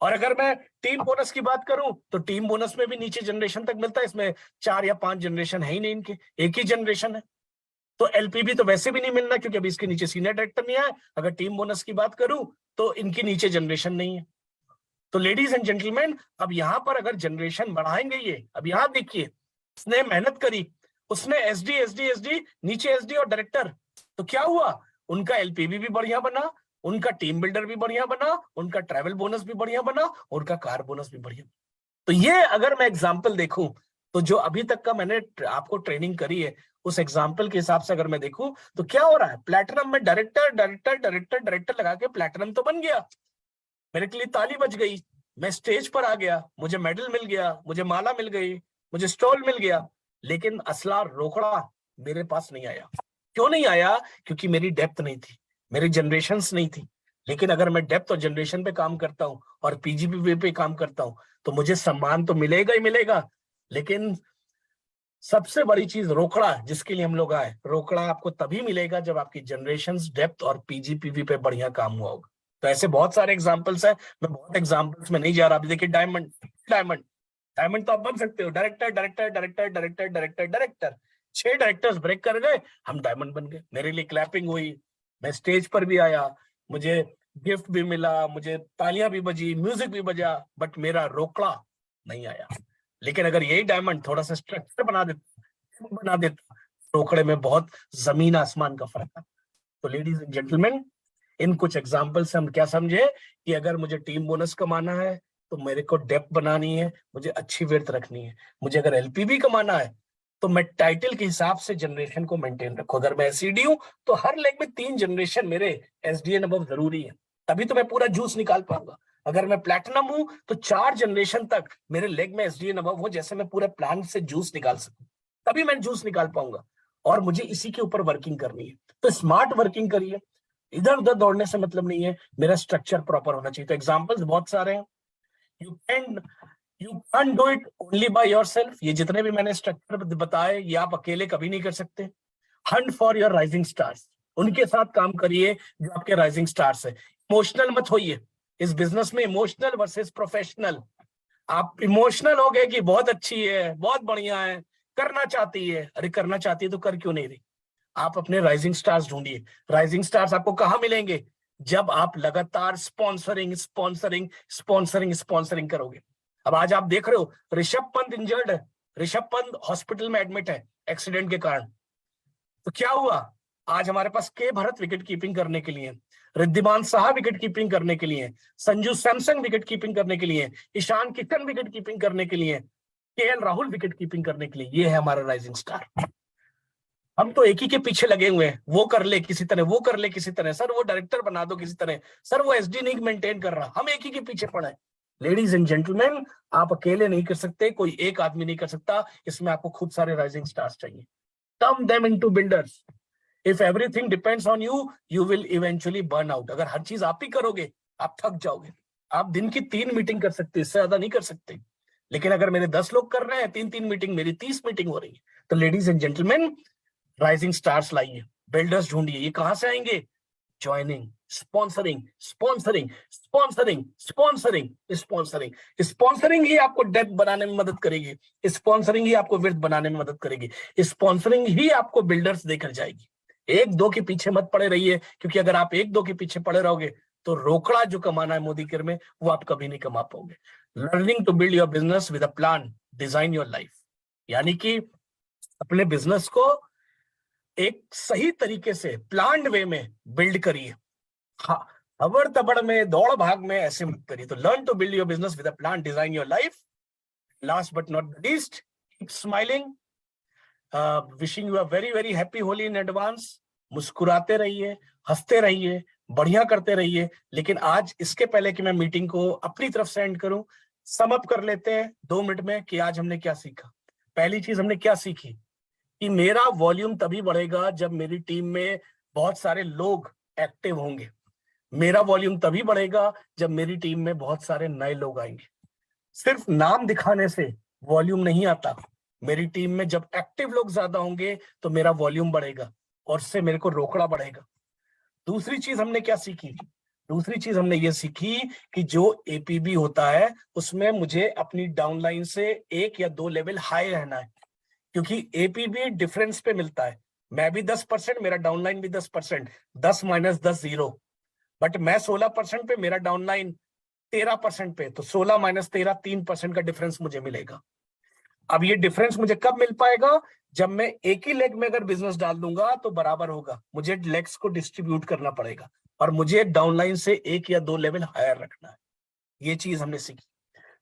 और अगर मैं टीम बोनस की बात करूं तो टीम बोनस में भी नीचे जनरेशन तक मिलता है, इसमें 4 या 5 जनरेशन है ही नहीं, इनके एक ही जनरेशन है। तो एलपीबी तो वैसे भी नहीं मिलना, क्योंकि अभी इसके नीचे सीनियर डायरेक्टर नहीं आया। अगर टीम बोनस की बात करूं तो इनके नीचे जनरेशन नहीं है। तो लेडीज एंड जेंटलमैन, अब यहाँ पर अगर जनरेशन बढ़ाएंगे, ये अब यहाँ देखिए, उसने मेहनत करी, उसने एसडी एसडी एसडी, नीचे एसडी और डायरेक्टर, तो क्या हुआ, उनका एलपीबी भी बढ़िया बना, उनका टीम बिल्डर भी बढ़िया बना, उनका ट्रैवल बोनस भी बढ़िया बना, उनका कार बोनस भी बढ़िया। तो ये अगर मैं एग्जाम्पल देखूं, तो जो अभी तक का मैंने आपको ट्रेनिंग करी है उस एग्जाम्पल के हिसाब से अगर मैं देखूं, तो क्या हो रहा है, प्लैटिनम में डायरेक्टर डायरेक्टर डायरेक्टर डायरेक्टर लगा के प्लैटिनम तो बन गया, मेरे के लिए ताली बज गई, मैं स्टेज पर आ गया, मुझे मेडल मिल गया, मुझे माला मिल गई, मुझे स्टॉल मिल गया, लेकिन असला रोकड़ा मेरे पास नहीं आया। क्यों नहीं आया, क्योंकि मेरी डेप्थ नहीं थी, मेरी जनरेशंस नहीं थी। लेकिन अगर मैं डेप्थ और जनरेशन पे काम करता हूँ और पीजीपी पे काम करता हूँ, तो मुझे सम्मान तो मिलेगा ही मिलेगा, लेकिन सबसे बड़ी चीज रोकड़ा, जिसके लिए हम लोग आए, रोकड़ा आपको तभी मिलेगा जब आपकी जनरेशंस, डेप्थ और पीजीपीवी पे बढ़िया काम हुआ होगा। तो ऐसे बहुत सारे एग्जांपल्स हैं, मैं बहुत एग्जांपल्स में नहीं जा रहा। अभी देखिए डायमंड, डायमंड डायमंड तो आप बन सकते हो, director director director director director director, 6 directors break कर गए, हम डायमंड बन गए। मेरे लिए क्लैपिंग हुई, मैं स्टेज पर भी आया, मुझे गिफ्ट भी मिला, मुझे तालियां भी बजी, म्यूजिक भी बजा, बट मेरा रोकड़ा नहीं आया। लेकिन अगर यही डायमंड थोड़ा सा स्ट्रक्चर बना देता, रोकड़े में बहुत जमीन आसमान का फर्क है। तो लेडीज एंड जेंटलमैन, इन कुछ एग्जाम्पल से हम क्या समझे कि अगर मुझे टीम बोनस कमाना है तो मेरे को डेप्थ बनानी है, मुझे अच्छी विर्थ रखनी है। मुझे अगर एलपीबी कमाना है तो मैं टाइटल के हिसाब से जनरेशन को मेंटेन रखू। अगर मैं एसईडी हूं तो हर लेग में 3 जनरेशन मेरे एसडीएन अबव जरूरी है, तभी तो मैं पूरा जूस निकाल पाऊंगा। अगर मैं प्लैटिनम हूं तो 4 जनरेशन तक मेरे लेग में एसडीएन अबव हो, जैसे मैं पूरे प्लांट से जूस निकाल सकूं, तभी मैं जूस निकाल पाऊंगा। और मुझे इसी के ऊपर वर्किंग करनी है। तो स्मार्ट वर्किंग करिए, इधर उधर दौड़ने से मतलब नहीं है, मेरा स्ट्रक्चर प्रॉपर होना चाहिए। तो एग्जाम्पल्स बहुत सारे हैं। You can you can do it only by yourself. ये जितने भी मैंने स्ट्रक्चर बताए, ये आप अकेले कभी नहीं कर सकते। Hunt for your rising stars, उनके साथ काम करिए जो आपके राइजिंग स्टार्स है। इमोशनल मत होइए इस बिजनेस में, इमोशनल वर्सेस प्रोफेशनल। आप इमोशनल हो गए कि बहुत अच्छी है, बहुत बढ़िया है, करना चाहती है। अरे करना चाहती है तो कर क्यों नहीं रही? आप अपने राइजिंग स्टार्स ढूंढिए। राइजिंग स्टार्स आपको कहां मिलेंगे? जब आप लगातार स्पॉन्सरिंग स्पॉन्सरिंग स्पॉन्सरिंग स्पॉन्सरिंग करोगे। अब आज आप देख रहे हो ऋषभ पंत इंजर्ड है, ऋषभ पंत हॉस्पिटल में एडमिट है एक्सीडेंट के कारण। तो क्या हुआ? आज हमारे पास के भरत विकेट कीपिंग करने के लिए, रिद्धिमान साहा विकेट कीपिंग करने के लिए, संजू सैमसन विकेट कीपिंग करने के लिए, ईशान किशन विकेट कीपिंग करने के लिए, केएल राहुल विकेट कीपिंग करने के लिए। ये है हमारा राइजिंग स्टार। हम तो एक ही के पीछे लगे हुए हैं, वो कर ले किसी तरह, वो कर ले किसी तरह, सर वो डायरेक्टर बना दो किसी तरह, सर वो एसडी नहीं मेंटेन कर रहा, हम एक ही के पीछे पड़े हैं। लेडीज एंड जेंटलमैन, आप अकेले नहीं कर सकते, कोई एक आदमी नहीं कर सकता, इसमें आपको खूब सारे राइजिंग स्टार्स चाहिए। Term them into builders. If everything depends on you, you will eventually burn out. अगर हर चीज आप ही करोगे, आप थक जाओगे। आप दिन की 3 मीटिंग कर सकते, इससे ज्यादा नहीं कर सकते। लेकिन अगर मेरे 10 लोग कर रहे हैं 3-3 मीटिंग, मेरी 30 मीटिंग हो रही है। तो ladies and gentleman, rising stars लाइए, बिल्डर्स ढूंढिए। ये कहां से आएंगे? Joining, sponsoring sponsoring sponsoring sponsoring sponsoring. Sponsoring ही आपको डेप्थ बनाने में मदद करेगी, स्पॉन्सरिंग ही आपको विर्थ बनाने में मदद करेगी, स्पॉन्सरिंग ही आपको बिल्डर्स देकर जाएगी। एक दो के पीछे मत पड़े रहिए, क्योंकि अगर आप एक दो के पीछे पड़े रहोगे तो रोकड़ा जो कमाना है मोदी केयर में, वो आप कभी नहीं कमा पाओगे। Learning to build your business with a plan, design your life. यानी कि अपने बिजनेस को एक सही तरीके से प्लान्ड वे में बिल्ड करिए। हाँ, हबड़ तबड़ में, दौड़ भाग में ऐसे मत करिए। तो learn to build your business with a plan, design your life. Last but not the least, keep smiling. Wishing you a very very happy Holi in advance. मुस्कुराते रहिए, हंसते रहिए, बढ़िया करते रहिए। लेकिन आज इसके पहले कि मैं मीटिंग को अपनी तरफ से एंड करूं, सम अप कर लेते हैं 2 मिनट में कि आज हमने क्या सीखा। पहली चीज हमने क्या सीखी कि मेरा वॉल्यूम तभी बढ़ेगा जब मेरी टीम में बहुत सारे लोग एक्टिव होंगे। मेरा वॉल्यूम तभी बढ़ेगा जब मेरी टीम में बहुत सारे नए लोग आएंगे। सिर्फ नाम दिखाने से वॉल्यूम नहीं आता। मेरी टीम में जब एक्टिव लोग ज्यादा होंगे तो मेरा वॉल्यूम बढ़ेगा और उससे मेरे को रोकड़ा बढ़ेगा। दूसरी चीज हमने क्या सीखी? दूसरी चीज हमने ये सीखी कि जो एपीबी होता है उसमें मुझे अपनी डाउनलाइन से 1 या 2 लेवल हाई रहना है, क्योंकि एपीबी डिफरेंस पे मिलता है। मैं भी 10%, मेरा डाउनलाइन भी 10%, 10 - 10 0। बट मैं 16% पे, मेरा डाउनलाइन 13% पे, तो 16 - 13 3% का डिफरेंस मुझे मिलेगा। अब ये डिफरेंस मुझे कब मिल पाएगा? जब मैं एक ही लेग में अगर बिजनेस डाल दूंगा तो बराबर होगा। मुझे लेग्स को डिस्ट्रीब्यूट करना पड़ेगा और मुझे डाउनलाइन से 1 या 2 लेवल हायर रखना है। ये चीज हमने सीखी।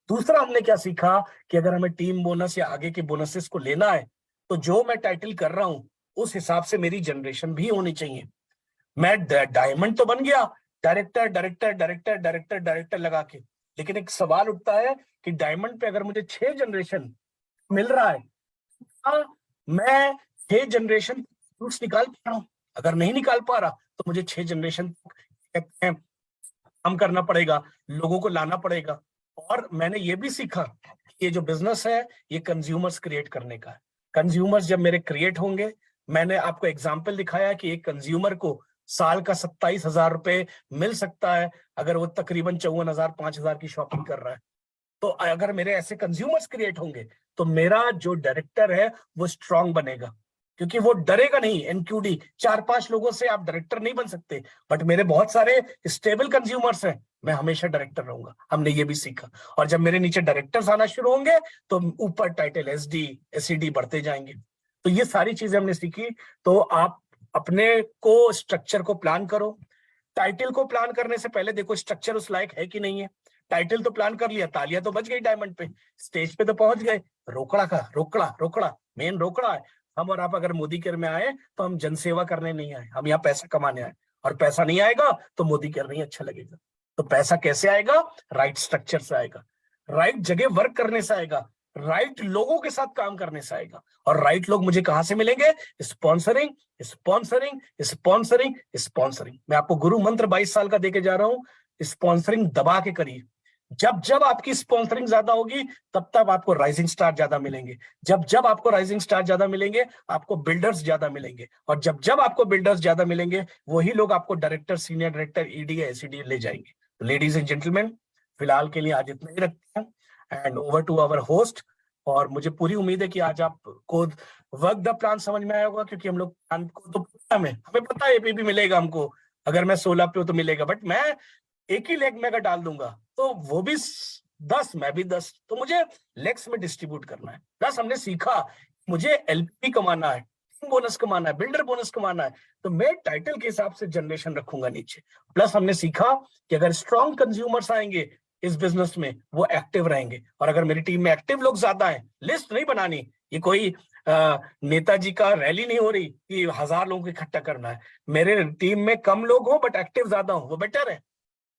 दूसरा हमने क्या सीखा कि अगर हमें टीम बोनस या आगे के बोनसेस को लेना है तो जो मैं टाइटल कर रहा हूं उस हिसाब से मेरी जनरेशन भी होनी चाहिए। मैं डायमंड तो बन गया, director director director director director लगा के, लेकिन एक सवाल उठता है कि डायमंड पे अगर मुझे 6 जनरेशन मिल रहा है, हाँ, मैं 6 जनरेशन फ्रूट्स निकाल पा रहा हूं? अगर नहीं निकाल पा रहा तो मुझे 6 जनरेशन काम करना पड़ेगा, लोगों को लाना पड़ेगा। और मैंने ये भी सीखा कि ये जो बिजनेस है ये कंज्यूमर्स क्रिएट करने का है। कंज्यूमर्स जब मेरे क्रिएट होंगे, मैंने आपको एग्जाम्पल दिखाया कि एक कंज्यूमर को साल का 27,000 रुपए मिल सकता है अगर वो तकरीबन 54,000 5,000 की शॉपिंग कर रहा है। तो अगर मेरे ऐसे कंज्यूमर्स क्रिएट होंगे तो मेरा जो डायरेक्टर है वो स्ट्रांग बनेगा, क्योंकि वो डरेगा नहीं। एनक्यूडी 4-5 लोगों से आप डायरेक्टर नहीं बन सकते, बट मेरे बहुत सारे स्टेबल कंज्यूमर्स हैं, मैं हमेशा डायरेक्टर रहूंगा। हमने ये भी सीखा। और जब मेरे नीचे डायरेक्टर्स आना शुरू होंगे तो ऊपर टाइटल एसडी एसईडी बढ़ते जाएंगे। तो ये सारी चीजें हमने सीखी। तो आप अपने को स्ट्रक्चर को प्लान करो। टाइटल को प्लान करने से पहले देखो स्ट्रक्चर उस लायक है कि नहीं है। टाइटल तो प्लान कर लिया, तालियां तो बज गई डायमंड पे, स्टेज पे तो पहुंच गए, रोकड़ा का रोकड़ा रोकड़ा मेन रोकड़ा है। हम और आप अगर मोदी केयर में आए तो हम जनसेवा करने नहीं आए, हम यहाँ पैसा कमाने आए। और पैसा नहीं आएगा तो मोदी केयर नहीं अच्छा लगेगा। तो पैसा कैसे आएगा? राइट स्ट्रक्चर से आएगा, राइट जगह वर्क करने से आएगा, राइट लोगों के साथ काम करने से आएगा। और राइट लोग मुझे कहां से मिलेंगे? Sponsoring, sponsoring, sponsoring, sponsoring. मैं आपको गुरु मंत्र 22 साल का देके जा रहा हूं, स्पॉन्सरिंग दबा के करिए। जब जब आपकी स्पॉन्सरिंग ज्यादा होगी तब तब आपको राइजिंग स्टार ज्यादा मिलेंगे। जब जब आपको राइजिंग स्टार ज्यादा मिलेंगे आपको बिल्डर्स ज्यादा मिलेंगे, और जब जब आपको बिल्डर्स ज्यादा मिलेंगे वही लोग आपको director, senior director, ED, ACD ले जाएंगे। तो लेडीज एंड जेंटलमैन, फिलहाल के लिए आज इतना ही रखते हैं, and over to our host. और मुझे पूरी उम्मीद है कि आज आपको वर्क द प्लान समझ में आया होगा, क्योंकि हम लोग प्लान को तो हमें पता है एपीपी मिलेगा हमको, अगर मैं 16 पे हूं तो मिलेगा, बट मैं एक ही लेग में अगर डाल दूंगा तो वो भी 10, मैं भी 10, तो मुझे लेग्स में डिस्ट्रीब्यूट करना है। प्लस हमने सीखा मुझे एलपी कमाना है, बोनस कमाना है, बिल्डर बोनस कमाना है, तो मैं टाइटल के हिसाब से जनरेशन रखूंगा नीचे। प्लस हमने सीखा कि अगर स्ट्रॉन्ग कंज्यूमर्स आएंगे इस बिजनेस में वो एक्टिव रहेंगे, और अगर मेरी टीम में एक्टिव लोग ज्यादा हैं, लिस्ट नहीं बनानी, ये कोई नेताजी का रैली नहीं हो रही कि 1000 लोगों को इकट्ठा करना है। मेरे टीम में कम लोग हो बट एक्टिव ज्यादा हो, वो बेटर है।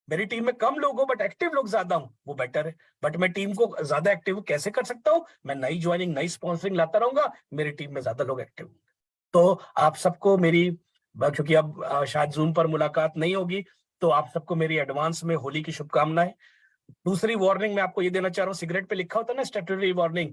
मेरी टीम में कम लोग हो बट एक्टिव लोग ज्यादा हूं, वो बेटर है। बट मैं टीम को ज्यादा एक्टिव कैसे कर सकता हूं? मैं नई ज्वाइनिंग, नई स्पॉन्सरिंग लाता रहूंगा, मेरी टीम में ज्यादा लोग एक्टिव। तो आप सबको मेरी, क्योंकि अब शायद जूम पर मुलाकात नहीं होगी, तो आप सबको मेरी एडवांस में होली की शुभकामनाएं। दूसरी वार्निंग मैं आपको ये देना चाह रहा हूँ, सिगरेट पे लिखा होता है ना statutory warning,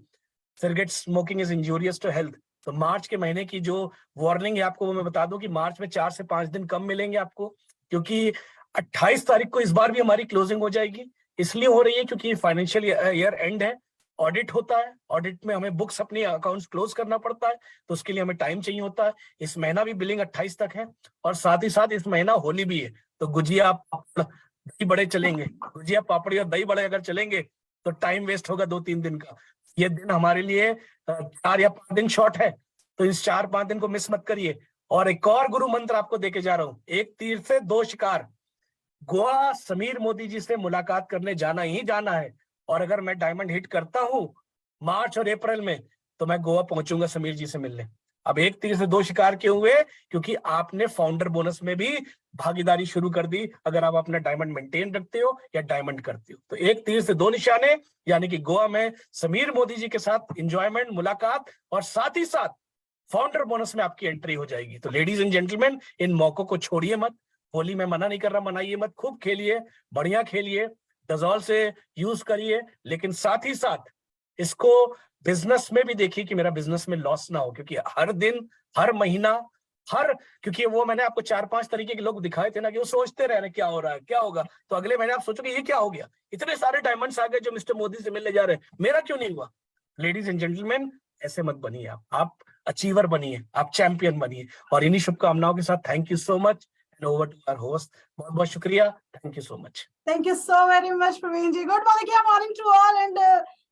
cigarette smoking is injurious to health. तो मार्च के महीने की जो वार्निंग है आपको, वो मैं बता दूं कि मार्च में 4 से 5 दिन कम मिलेंगे आपको, क्योंकि 28 तारीख को इस बार भी हमारी क्लोजिंग हो जाएगी। इसलिए हो रही है क्योंकि फाइनेंशियल ईयर एंड है, ऑडिट होता है, ऑडिट में हमें बुक्स, अपनी अकाउंट्स क्लोज करना पड़ता है, तो उसके लिए हमें टाइम चाहिए होता है। इस महीना भी बिलिंग 28 तक है, और साथ ही साथ इस महीना होली भी है, तो गुजिया, दही बड़े चलेंगे, गुजिया, पापड़ी और दही बड़े अगर चलेंगे तो टाइम वेस्ट होगा 2-3 दिन का। ये दिन हमारे लिए 4 या 5 दिन शॉर्ट है, तो इस 4-5 दिन को मिस मत करिए। और एक और गुरु मंत्र आपको देके जा रहा हूं, एक तीर से 2 शिकार। गोवा समीर मोदी जी से मुलाकात करने जाना ही जाना है, और अगर मैं डायमंड हिट करता हूं मार्च और अप्रैल में, तो मैं गोवा पहुंचूंगा समीर जी से मिलने। अब एक तीर से 2 शिकार क्यों हुए? क्योंकि आपने फाउंडर बोनस में भी भागीदारी शुरू कर दी, अगर आप अपना डायमंड मेंटेन रखते हो या डायमंड करते हो। तो एक तीर से 2 निशाने, यानी कि गोवा में समीर मोदी जी के साथ इंजॉयमेंट, मुलाकात, और साथ ही साथ फाउंडर बोनस में आपकी एंट्री हो जाएगी। तो लेडीज एंड जेंटलमैन, इन मौकों को छोड़िए मत। होली में मना नहीं कर रहा, मनाइए मत, खूब खेलिए, बढ़िया खेलिए, डजॉल से यूज करिए, लेकिन साथ ही साथ इसको बिजनेस में भी देखिए कि मेरा बिजनेस में लॉस ना हो, क्योंकि हर दिन, हर महीना, क्योंकि वो मैंने आपको 4-5 तरीके के लोग दिखाए थे ना, कि वो सोचते रहे ना क्या हो रहा है, क्या होगा, तो अगले महीने आप सोचोगे ये क्या हो गया, इतने सारे डायमंड्स आ गए जो मिस्टर मोदी से मिलने जा रहे हैं, मेरा क्यों नहीं हुआ? लेडीज एंड जेंटलमैन, ऐसे मत बनिए, आप अचीवर बनिए, आप चैंपियन बनिए। और इन्हीं शुभकामनाओं के साथ thank you so much, and over to our host. बहुत बहुत शुक्रिया, thank you so much. Thank you so very much Praveen ji. Good morning to all, and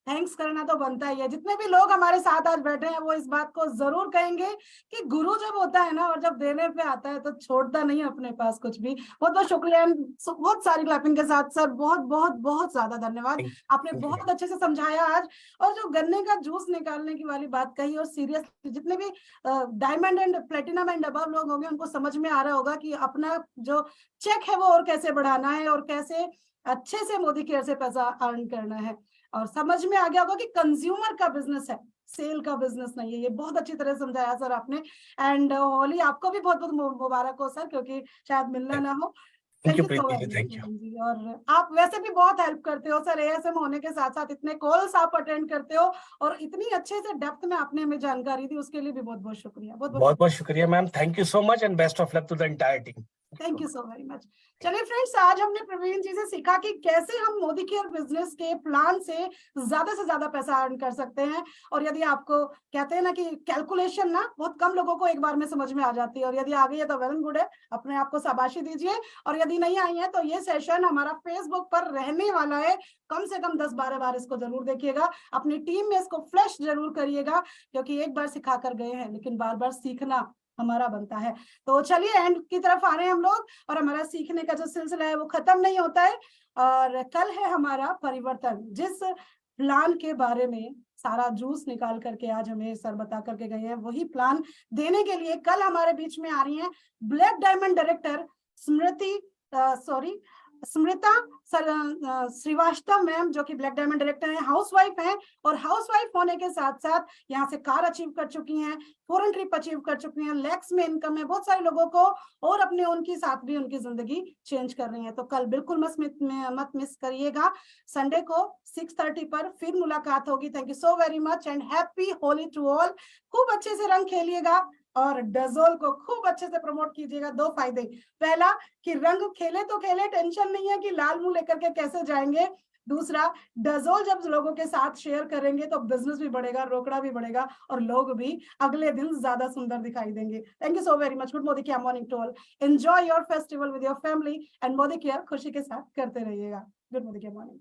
thanks करना तो बनता ही है। जितने भी लोग हमारे साथ आज बैठे हैं वो इस बात को जरूर कहेंगे कि गुरु जब होता है ना और जब देने पे आता है तो छोड़ता नहीं अपने पास कुछ भी। बहुत बहुत शुक्रिया, बहुत सारी क्लैपिंग के साथ सर, बहुत बहुत बहुत ज्यादा धन्यवाद। आपने बहुत अच्छे से समझाया आज, और जो गन्ने का जूस निकालने की वाली बात कही, और सीरियसली जितने भी diamond and platinum and above लोग होंगे उनको समझ में आ रहा होगा कि अपना जो चेक है वो और कैसे बढ़ाना है, और कैसे अच्छे से मोदी केयर से पैसा अर्न करना है। और समझ में आ गया होगा कि कंज्यूमर का बिजनेस है, सेल का बिजनेस नहीं है। ये बहुत अच्छी तरह समझाया सर आपने। एंड होली आपको भी बहुत बहुत मुबारक हो सर, क्योंकि शायद मिलना ना हो। Thank you so Preeti ji, much thank you. जी। और आप वैसे भी बहुत हेल्प करते हो सर, एएसएम होने के साथ साथ इतने कॉल्स आप अटेंड करते हो, और इतनी अच्छे से डेप्थ में आपने हमें जानकारी दी, उसके लिए भी बहुत बहुत शुक्रिया। बहुत बहुत शुक्रिया ma'am, thank you so much, and best of luck to the entire team. Thank you so very much. चलिए फ्रेंड्स, आज हमने प्रवीण जी से सीखा कि कैसे हम मोदी केयर बिजनेस के प्लान से ज्यादा पैसा अर्न कर सकते हैं। और यदि आपको कहते हैं ना कि कैलकुलेशन ना बहुत कम लोगों को एक बार में समझ में आ जाती है, और यदि आ गई है तो वेल गुड है, अपने आप को शाबाशी दीजिए। और यदि नहीं आई है तो ये सेशन हमारा फेसबुक पर रहने वाला है, कम से कम 10-12 बार इसको जरूर देखिएगा, अपनी टीम में इसको फ्लैश जरूर करिएगा, क्योंकि एक बार सिखा कर गए हैं लेकिन बार बार सीखना हमारा बनता है। तो चलिए एंड की तरफ आ रहे हैं हम लोग, और हमारा सीखने का जो सिलसिला है वो खत्म नहीं होता है। और कल है हमारा परिवर्तन, जिस प्लान के बारे में सारा जूस निकाल करके आज हमें सर बता करके गए हैं, वही प्लान देने के लिए कल हमारे बीच में आ रही हैं ब्लैक डायमंड डायरेक्टर स्मृति स्मृता श्रीवास्तव मैम जो कि ब्लैक डायमंड डायरेक्टर है, हाउसवाइफ हैं और हाउसवाइफ होने के साथ साथ यहाँ से कार अचीव कर चुकी हैं, फॉरेन ट्रिप अचीव कर चुकी हैं, लैक्स में इनकम है बहुत सारे लोगों को, और अपने उनके साथ भी उनकी जिंदगी चेंज कर रही है। तो कल बिल्कुल मत मिस करिएगा, संडे को 6:30 पर फिर मुलाकात होगी। Thank you so very much and happy Holi to all. खूब अच्छे से रंग खेलिएगा और डजोल को खूब अच्छे से प्रमोट कीजिएगा। 2 फायदे, पहला कि रंग खेले तो खेले, टेंशन नहीं है कि लाल मुंह लेकर के कैसे जाएंगे। दूसरा, डजोल जब लोगों के साथ शेयर करेंगे तो बिजनेस भी बढ़ेगा, रोकड़ा भी बढ़ेगा और लोग भी अगले दिन ज्यादा सुंदर दिखाई देंगे। Thank you so very much. Good Modicare morning to all. Enjoy your festival with your family and Modicare खुशी के साथ करते रहिएगा। Good Modicare morning.